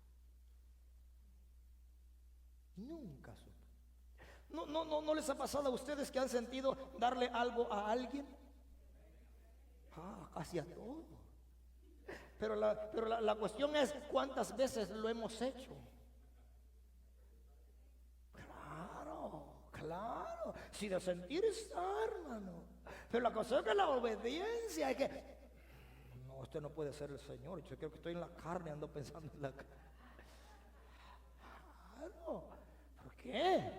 Nunca supo. ¿No les ha pasado a ustedes que han sentido darle algo a alguien? Casi a todo. Pero la cuestión es cuántas veces lo hemos hecho. Claro, si de sentir está, hermano. Pero la cosa es que la obediencia es que no, usted no puede ser el Señor. Yo creo que estoy en la carne, ando pensando en la carne. Claro, ¿por qué?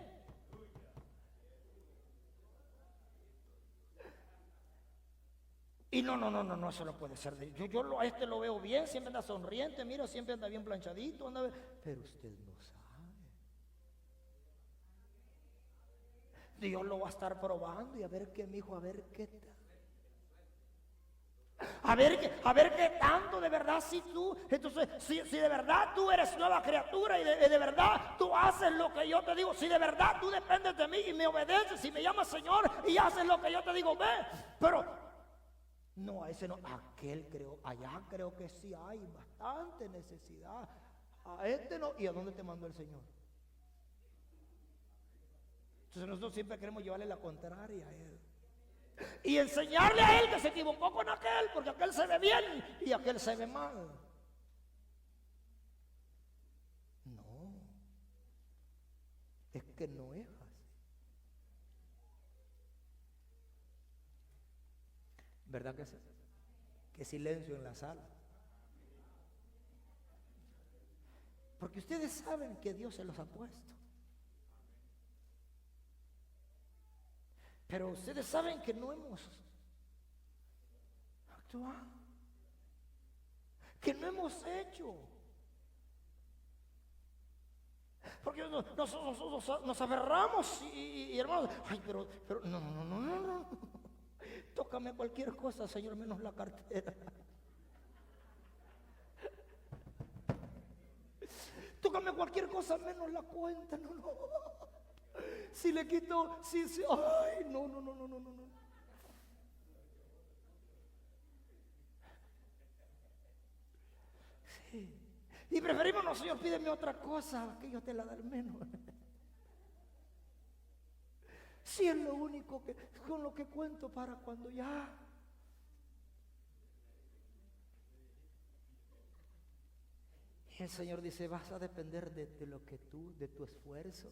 Y no, eso no puede ser. Yo a este lo veo bien, siempre anda sonriente, mira, siempre anda bien planchadito, pero usted no sabe. Dios lo va a estar probando y a ver qué, mi hijo, a ver qué tal. A ver qué tanto de verdad entonces, si de verdad tú eres nueva criatura y de verdad tú haces lo que yo te digo, si de verdad tú dependes de mí y me obedeces y me llamas Señor y haces lo que yo te digo, ve, pero no, a ese no, allá creo que sí hay bastante necesidad, a este no, ¿y a dónde te mandó el Señor? Entonces nosotros siempre queremos llevarle la contraria a Él. Y enseñarle a él que se equivocó con aquel, porque aquel se ve bien y aquel se ve mal. No, es que no es así. ¿Verdad que sí? Qué silencio en la sala. Porque ustedes saben que Dios se los ha puesto. Pero ustedes saben que no hemos actuado, que no hemos hecho. Porque nos aferramos y hermanos, ay, pero no. Tócame cualquier cosa, Señor, menos la cartera. Tócame cualquier cosa menos la cuenta, no. Si le quito, ay, no. Sí. Y preferimos, no, Señor, pídeme otra cosa, que yo te la daré menos. Si es lo único que, con lo que cuento para cuando ya. Y el Señor dice, vas a depender de lo que tú, de tu esfuerzo,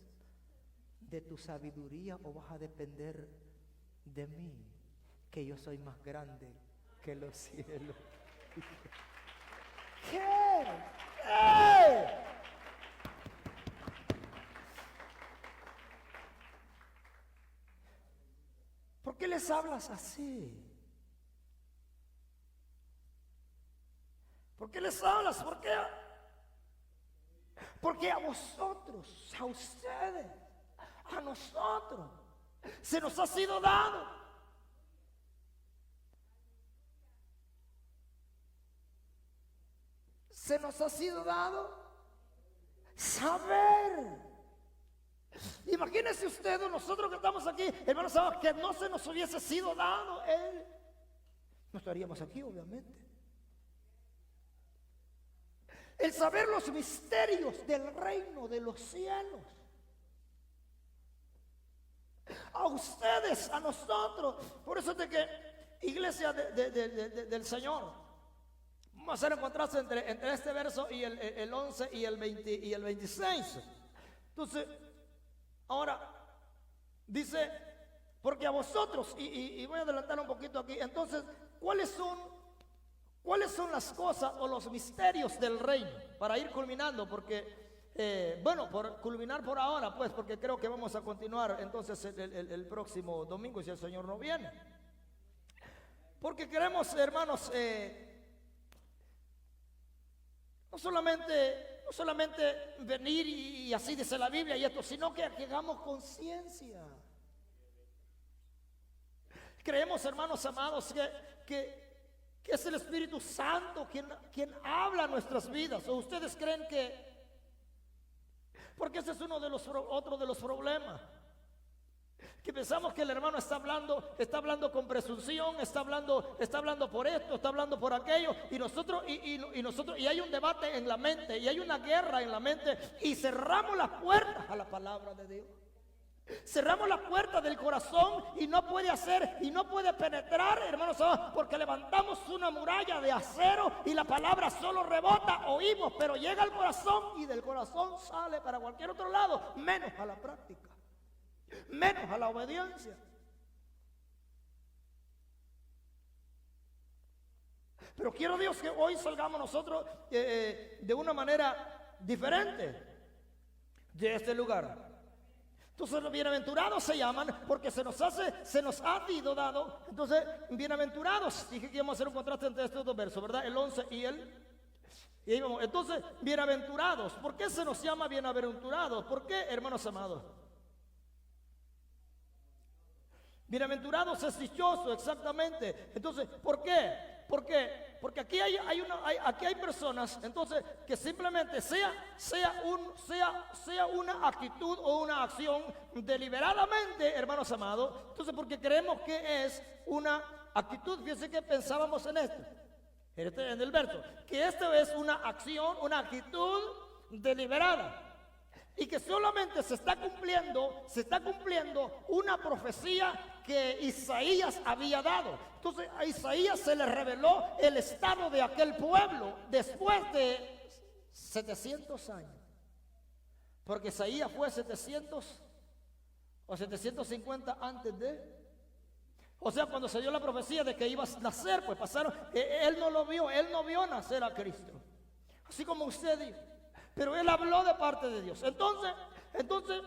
de tu sabiduría, o vas a depender de mí, que yo soy más grande que los cielos. ¿Qué? ¿Por qué les hablas así? ¿Por qué les hablas? ¿Por qué? Porque a vosotros, a ustedes, a nosotros, se nos ha sido dado. Se nos ha sido dado saber. Imagínense ustedes, nosotros que estamos aquí, hermanos, que no se nos hubiese sido dado Él, no estaríamos aquí, obviamente. El saber los misterios del reino de los cielos. A ustedes, a nosotros. Por eso es de que iglesia del Señor, vamos a hacer el contraste entre este verso y el 11 y el 26. Entonces, ahora dice, porque a vosotros, y voy a adelantar un poquito aquí. Entonces, ¿cuáles son las cosas o los misterios del reino? Para ir culminando, porque, por culminar por ahora, pues, porque creo que vamos a continuar entonces el próximo domingo, si el Señor no viene. Porque queremos, hermanos, no solamente venir y así dice la Biblia y esto, sino que hagamos conciencia. Creemos, hermanos amados, que es el Espíritu Santo quien habla nuestras vidas. ¿O ustedes creen que? Porque ese es otro de los problemas. Que pensamos que el hermano está hablando con presunción, está hablando por esto, está hablando por aquello, y nosotros hay un debate en la mente, y hay una guerra en la mente, y cerramos las puertas a la palabra de Dios. Cerramos la puerta del corazón y no puede penetrar, hermanos, porque levantamos una muralla de acero y la palabra solo rebota, oímos, pero llega al corazón y del corazón sale para cualquier otro lado, menos a la práctica, menos a la obediencia. Pero quiero Dios que hoy salgamos nosotros de una manera diferente de este lugar. Entonces los bienaventurados se llaman porque se nos ha sido dado. Entonces, bienaventurados, dije que íbamos a hacer un contraste entre estos dos versos, ¿verdad? El 11 y ahí vamos. Entonces, bienaventurados. ¿Por qué se nos llama bienaventurados? ¿Por qué, hermanos amados? Bienaventurados es dichoso, exactamente. Entonces, ¿por qué? Porque aquí hay personas, entonces, que simplemente sea una actitud o una acción deliberadamente, hermanos amados. Entonces, porque creemos que es una actitud, fíjense que pensábamos en esto, en el verso, que esto es una acción, una actitud deliberada. Y que solamente se está cumpliendo una profecía que Isaías había dado. Entonces a Isaías se le reveló el estado de aquel pueblo después de 700 años. Porque Isaías fue 700 o 750 antes de. O sea, cuando se dio la profecía de que iba a nacer, pues pasaron, él no lo vio, él no vio nacer a Cristo. Así como usted dijo. Pero él habló de parte de Dios. Entonces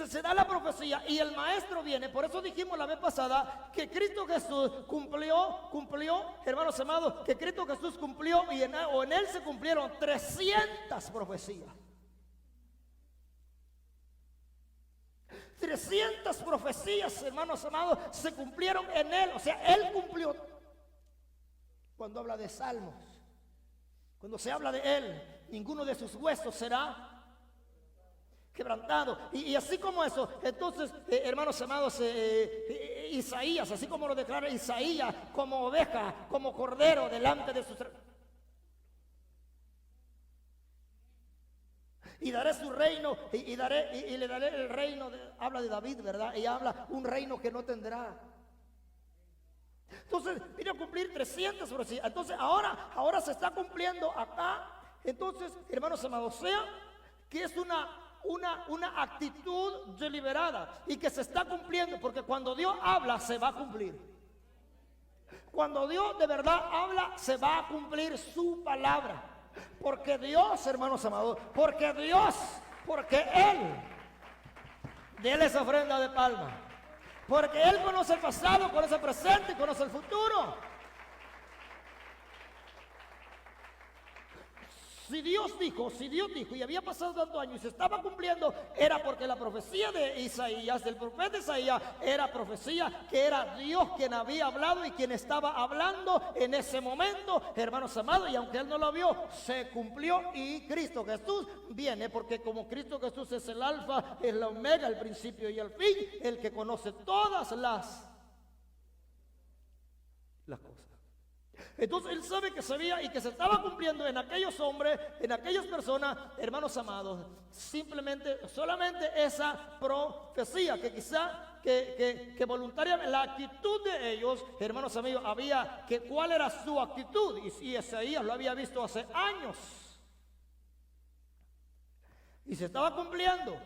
se da la profecía y el maestro viene. Por eso dijimos la vez pasada que Cristo Jesús cumplió, hermanos amados, que Cristo Jesús cumplió y en él se cumplieron 300 profecías. 300 profecías, hermanos amados, se cumplieron en él. O sea, él cumplió. Cuando habla de salmos, cuando se habla de él, ninguno de sus huesos será quebrantado. Y así como eso, entonces, hermanos amados, Isaías, así como lo declara Isaías, como oveja, como cordero delante de sus. Y daré su reino, y le daré el reino, habla de David, ¿verdad? Y habla un reino que no tendrá. Entonces, vino a cumplir 300 profecías. Entonces, ahora se está cumpliendo acá. Entonces, hermanos amados, sea que es una actitud deliberada y que se está cumpliendo, porque cuando Dios habla, se va a cumplir. Cuando Dios de verdad habla, se va a cumplir su palabra. Porque Dios, hermanos amados, porque Él, déle esa ofrenda de palma. Porque Él conoce el pasado, conoce el presente y conoce el futuro. Si Dios dijo y había pasado tantos años y se estaba cumpliendo, era porque la profecía de Isaías, del profeta Isaías, era profecía que era Dios quien había hablado y quien estaba hablando en ese momento, hermanos amados, y aunque él no lo vio, se cumplió. Y Cristo Jesús viene, porque como Cristo Jesús es el alfa, es la omega, el principio y el fin, el que conoce todas las cosas. Entonces él sabe que sabía y que se estaba cumpliendo en aquellos hombres, en aquellas personas, hermanos amados, solamente esa profecía que quizá que voluntariamente la actitud de ellos, hermanos amigos, cuál era su actitud, y Isaías lo había visto hace años y se estaba cumpliendo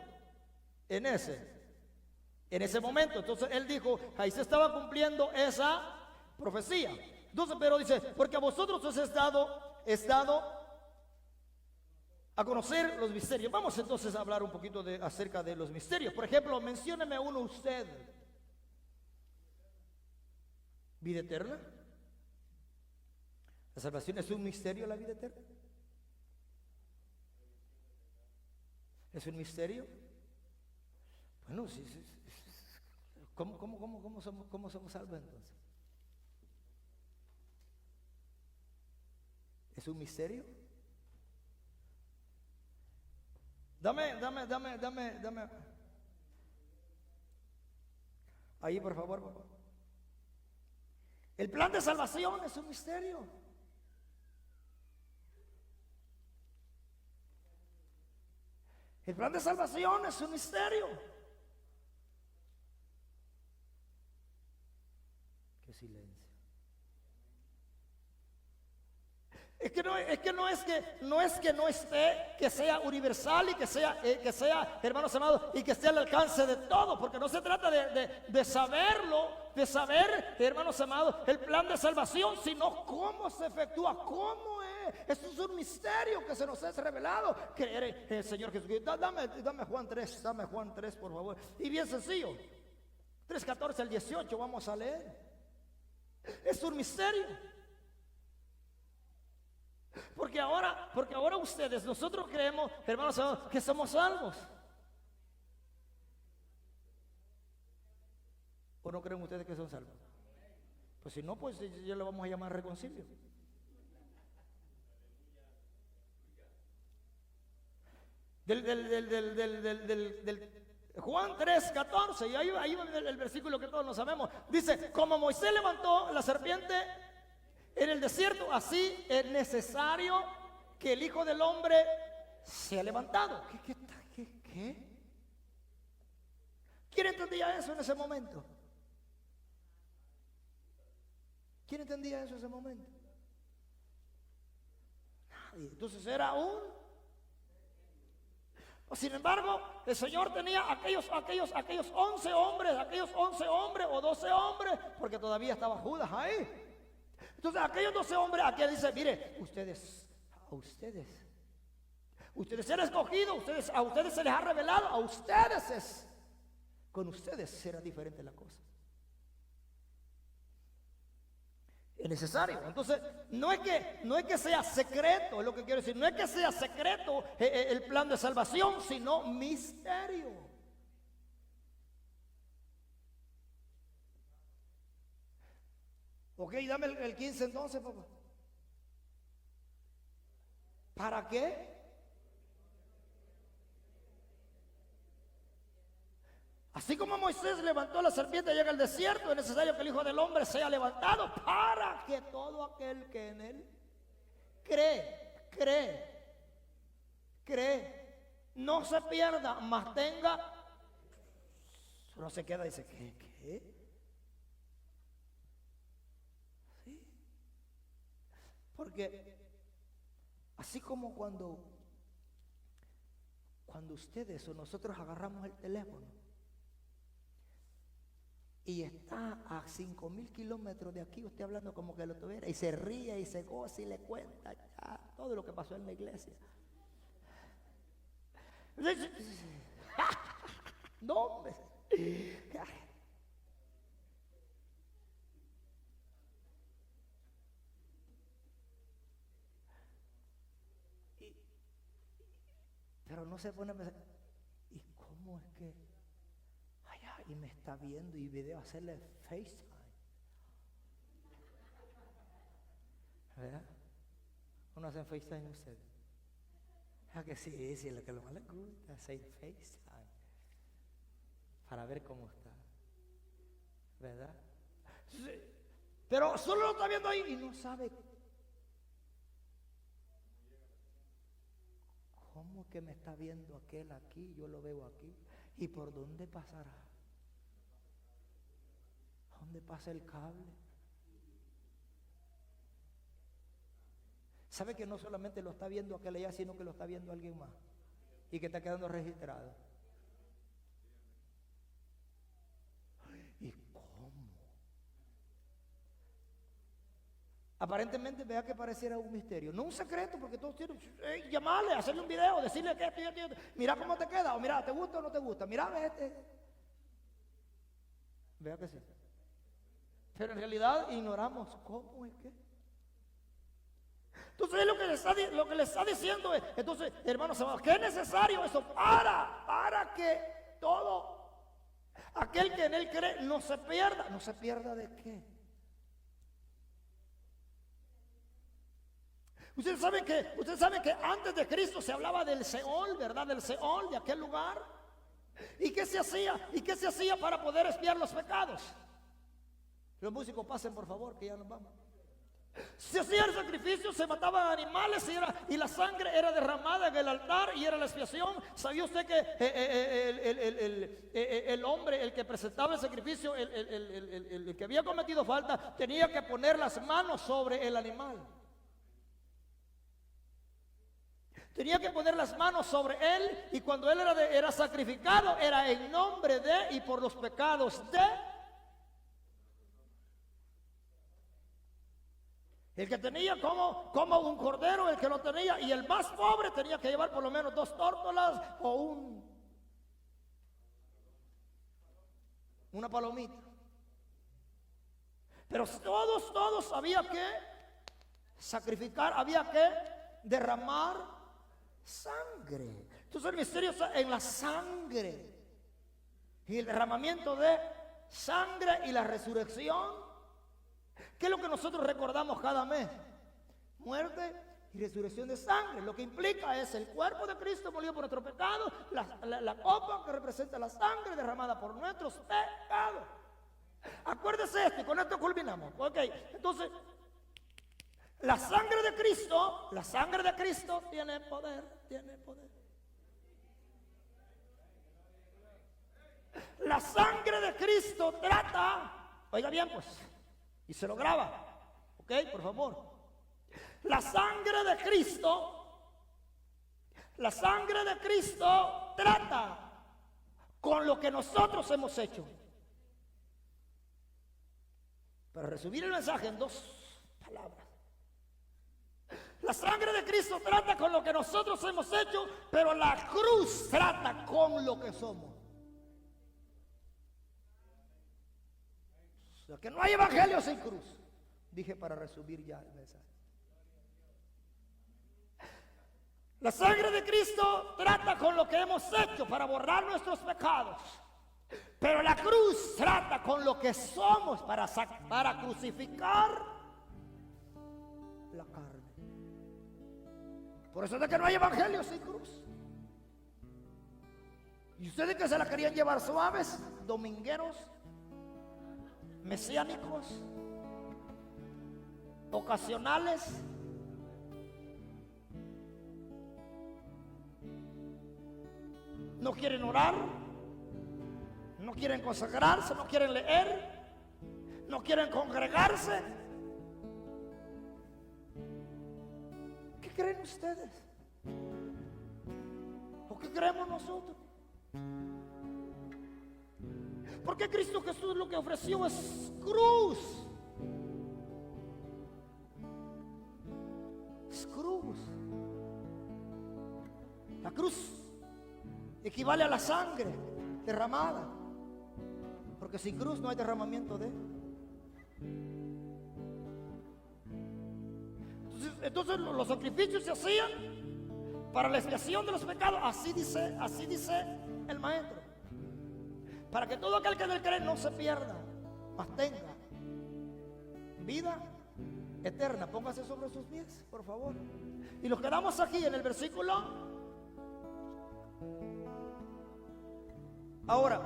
en ese momento. Entonces él dijo, ahí se estaba cumpliendo esa profecía. Entonces, pero dice, porque a vosotros os es dado a conocer los misterios. Vamos entonces a hablar un poquito acerca de los misterios. Por ejemplo, mencióneme uno usted. ¿Vida eterna? ¿La salvación es un misterio, la vida eterna? ¿Es un misterio? Bueno, ¿cómo somos salvos entonces? ¿Es un misterio? Dame. Ahí, por favor, papá. El plan de salvación es un misterio. El plan de salvación es un misterio. Qué silencio. Es que no esté, que sea universal y que sea, hermanos amados, y que esté al alcance de todo, porque no se trata de saberlo, de saber, hermanos amados, el plan de salvación, sino cómo se efectúa, cómo es. Esto es un misterio que se nos es revelado. Creer en el Señor Jesucristo. Dame Juan 3, por favor. Y bien sencillo, 3:14 al 18, vamos a leer. Es un misterio. Porque ahora nosotros creemos, hermanos, que somos salvos. ¿O no creen ustedes que son salvos? Pues si no, pues ya lo vamos a llamar reconcilio. Del Juan 3:14, y ahí va el versículo que todos lo sabemos. Dice, como Moisés levantó la serpiente en el desierto, así es necesario que el Hijo del Hombre sea levantado. ¿Qué? ¿Quién entendía eso en ese momento? ¿Quién entendía eso en ese momento? Nadie. Entonces era sin embargo, el Señor tenía aquellos 11 hombres, o 12 hombres, porque todavía estaba Judas ahí. Entonces aquellos 12 hombres, aquí dice, mire, ustedes serán escogidos, a ustedes se les ha revelado, con ustedes será diferente la cosa. Es necesario. Entonces, no es que sea secreto, es lo que quiero decir, no es que sea secreto el plan de salvación, sino misterio. Ok, dame el 15 entonces, papá. ¿Para qué? Así como Moisés levantó la serpiente y llega al desierto, es necesario que el Hijo del Hombre sea levantado para que todo aquel que en él cree, no se pierda, mas tenga. Uno se queda y dice, ¿qué? Sí. Porque así como cuando ustedes o nosotros agarramos el teléfono y está a 5,000 kilómetros de aquí, usted hablando como que lo tuviera, y se ríe y se goza y le cuenta ya todo lo que pasó en la iglesia. No, hombre. Pero no se pone a pensar, ¿y cómo es que allá y me está viendo y video hacerle FaceTime? ¿Verdad? ¿Uno hace FaceTime usted? Ah, que sí, lo que más le gusta, hacer FaceTime para ver cómo está, ¿verdad? Sí, pero solo lo está viendo ahí y no sabe cómo que me está viendo aquel aquí, yo lo veo aquí, y por dónde pasará, dónde pasa el cable. ¿Sabe que no solamente lo está viendo aquel allá, sino que lo está viendo alguien más y que está quedando registrado? ¿Y cómo? Aparentemente, vea que pareciera un misterio, no un secreto, porque todos tienen llamarle, hacerle un video, decirle que esto, mira cómo te queda, o mira, ¿te gusta o no te gusta? Mira, vea que sí. Pero en realidad ignoramos cómo es que. Entonces lo que le está diciendo es, entonces, hermanos amados, que es necesario eso para que todo aquel que en él cree no se pierda. ¿No se pierda de qué? Ustedes saben que antes de Cristo se hablaba del Seol, ¿verdad? Del Seol, de aquel lugar. ¿Y qué se hacía? ¿Y qué se hacía para poder expiar los pecados? Los músicos pasen, por favor, que ya nos vamos. Se hacía el sacrificio, se mataban animales y la sangre era derramada en el altar y era la expiación. ¿Sabía usted que el hombre, el que presentaba el sacrificio, el que había cometido falta, tenía que poner las manos sobre el animal? Tenía que poner las manos sobre él, y cuando él era sacrificado, era en nombre de y por los pecados de. El que tenía como un cordero, el que lo tenía, y el más pobre tenía que llevar por lo menos 2 tórtolas o una palomita. Pero todos había que sacrificar, había que derramar sangre. Entonces el misterio está en la sangre, y el derramamiento de sangre y la resurrección. ¿Qué es lo que nosotros recordamos cada mes? Muerte y resurrección de sangre. Lo que implica es el cuerpo de Cristo molido por nuestro pecado, la copa que representa la sangre derramada por nuestros pecados. Acuérdese esto, y con esto culminamos. Ok, entonces, la sangre de Cristo tiene poder, La sangre de Cristo trata, oiga bien pues, y se lo graba, ok, por favor. La sangre de Cristo trata con lo que nosotros hemos hecho. Para resumir el mensaje en 2 palabras. La sangre de Cristo trata con lo que nosotros hemos hecho, pero la cruz trata con lo que somos. O sea, que no hay evangelio sin cruz. Dije para resumir ya el mensaje. La sangre de Cristo trata con lo que hemos hecho para borrar nuestros pecados. Pero la cruz trata con lo que somos para crucificar la carne. Por eso es de que no hay evangelio sin cruz. Y ustedes que se la querían llevar suaves, domingueros, mesiánicos, ocasionales, no quieren orar, no quieren consagrarse, no quieren leer, no quieren congregarse. ¿Qué creen ustedes? ¿O qué creemos nosotros? Porque Cristo Jesús lo que ofreció es cruz. Es cruz. La cruz equivale a la sangre derramada, porque sin cruz no hay derramamiento de. Entonces los sacrificios se hacían para la expiación de los pecados. Así dice el maestro, para que todo aquel que en él cree no se pierda, mas tenga vida eterna. Póngase sobre sus pies, por favor. Y nos quedamos aquí en el versículo. Ahora,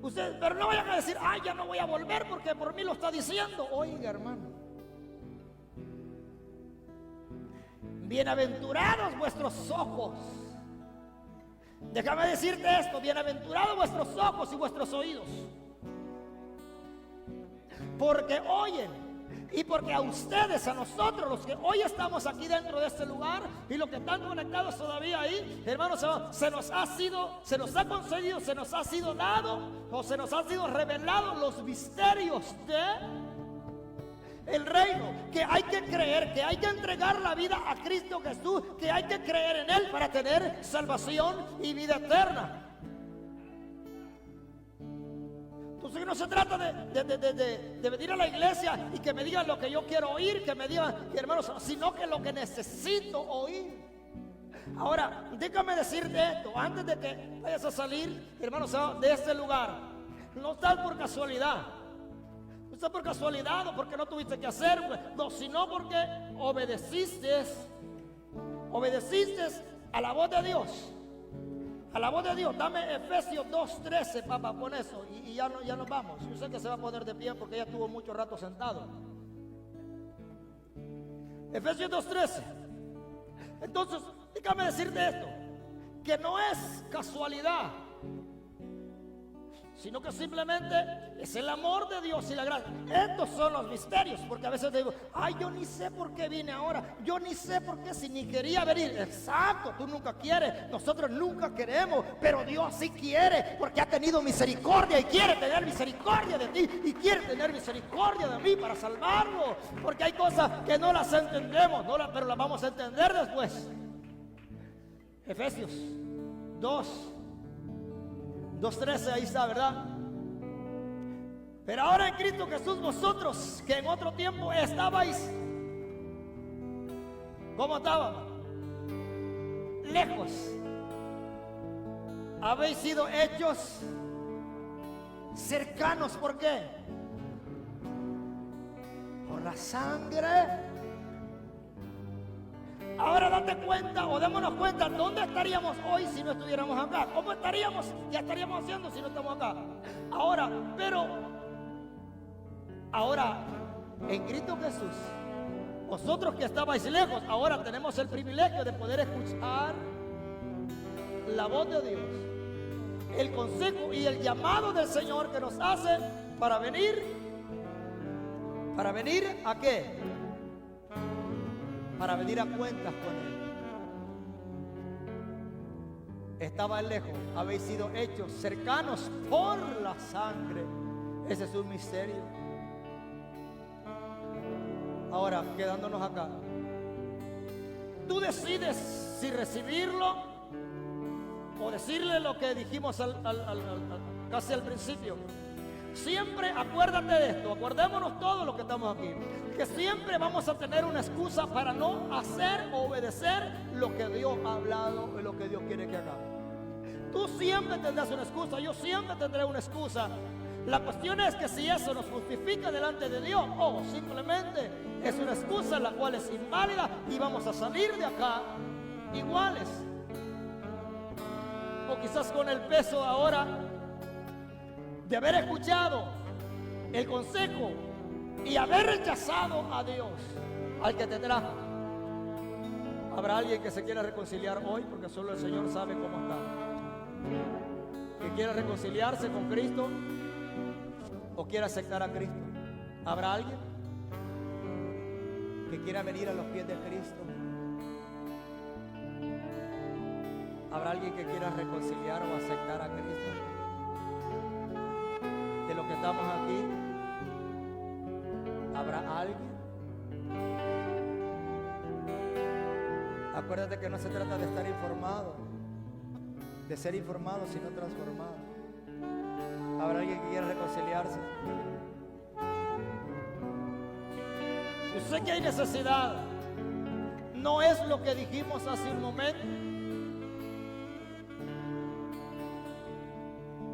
ustedes, pero no vayan a decir, ay, ya no voy a volver porque por mí lo está diciendo. Oiga, hermano, bienaventurados vuestros ojos. Déjame decirte esto, bienaventurados vuestros ojos y vuestros oídos, porque oyen. Y porque a ustedes, a nosotros, los que hoy estamos aquí dentro de este lugar y los que están conectados todavía ahí, hermanos, se nos ha concedido, se nos ha sido dado o se nos ha sido revelado los misterios de el reino, que hay que creer, que hay que entregar la vida a Cristo Jesús, que hay que creer en Él para tener salvación y vida eterna. Entonces no se trata de venir a la iglesia y que me digan lo que yo quiero oír, que me digan, hermanos, sino que lo que necesito oír. Ahora, déjame decirte esto, antes de que vayas a salir, hermanos, de este lugar. No estás por casualidad. No estás por casualidad o porque no tuviste que hacer, no, sino porque obedeciste a la voz de Dios. A la voz de Dios. Dame Efesios 2:13, papá, pon eso y ya nos vamos. Yo sé que se va a poner de pie porque ya estuvo mucho rato sentado. Efesios 2:13. Entonces, déjame decirte esto, que no es casualidad, sino que simplemente es el amor de Dios y la gracia. Estos son los misterios, porque a veces te digo, ay, yo ni sé por qué vine ahora, yo ni sé por qué si ni quería venir. Exacto, tú nunca quieres, nosotros nunca queremos, pero Dios sí quiere, porque ha tenido misericordia y quiere tener misericordia de ti y quiere tener misericordia de mí para salvarlo, porque hay cosas que no las entendemos, pero las vamos a entender después. Efesios 2:13, ahí está, ¿verdad? Pero ahora en Cristo Jesús, vosotros que en otro tiempo estabais, ¿cómo estábamos? Lejos, habéis sido hechos cercanos. ¿Por qué? Por la sangre. Ahora date cuenta o démonos cuenta, ¿dónde estaríamos hoy si no estuviéramos acá? ¿Cómo estaríamos? ¿Qué estaríamos haciendo si no estamos acá? Ahora en Cristo Jesús, vosotros que estabais lejos, ahora tenemos el privilegio de poder escuchar la voz de Dios, el consejo y el llamado del Señor que nos hace para venir. ¿Para venir a qué? Para venir a cuentas con Él. Estaba lejos, habéis sido hechos cercanos por la sangre. Ese es un misterio. Ahora, quedándonos acá, tú decides si recibirlo o decirle lo que dijimos casi al principio. Siempre acuérdate de esto, acordémonos todos los que estamos aquí, que siempre vamos a tener una excusa para no hacer o obedecer lo que Dios ha hablado y lo que Dios quiere que hagamos. Tú siempre tendrás una excusa, yo siempre tendré una excusa. La cuestión es que si eso nos justifica delante de Dios o simplemente es una excusa la cual es inválida y vamos a salir de acá iguales. O quizás con el peso ahora de haber escuchado el consejo y haber rechazado a Dios, al que te trajo. Habrá alguien que se quiera reconciliar hoy, porque solo el Señor sabe cómo está, que quiera reconciliarse con Cristo o quiera aceptar a Cristo. ¿Habrá alguien que quiera venir a los pies de Cristo? ¿Habrá alguien que quiera reconciliar o aceptar a Cristo? De los que estamos aquí, ¿habrá alguien? Acuérdate que no se trata de estar informado, de ser informado, sino transformado. ¿Habrá alguien que quiera reconciliarse? Yo sé que hay necesidad. No es lo que dijimos hace un momento,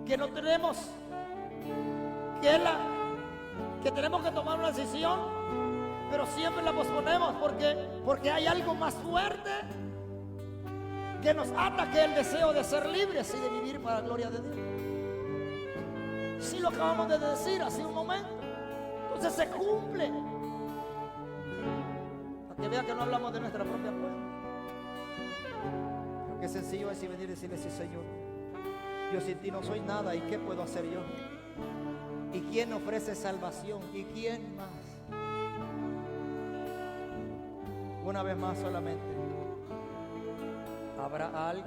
que no tenemos que tenemos que tomar una decisión, pero siempre la posponemos porque hay algo más fuerte que nos ata que el deseo de ser libres y de vivir para la gloria de Dios. Sí, lo acabamos de decir hace un momento. Entonces se cumple, para que vea que no hablamos de nuestra propia cuenta. Pero qué sencillo es venir y decirle: sí, Señor, yo sin ti no soy nada, ¿y qué puedo hacer yo? ¿Y quién ofrece salvación? ¿Y quién más? Una vez más solamente, ¿habrá alguien?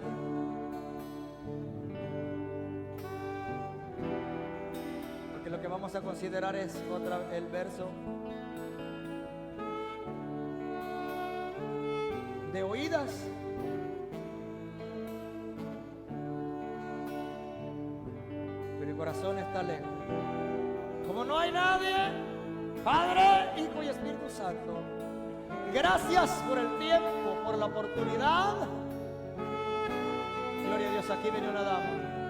Porque lo que vamos a considerar es el verso de oídas. Pero el corazón está lejos. Como no hay nadie, Padre, Hijo y Espíritu Santo, gracias por el tiempo, por la oportunidad. Gloria a Dios, aquí viene una dama.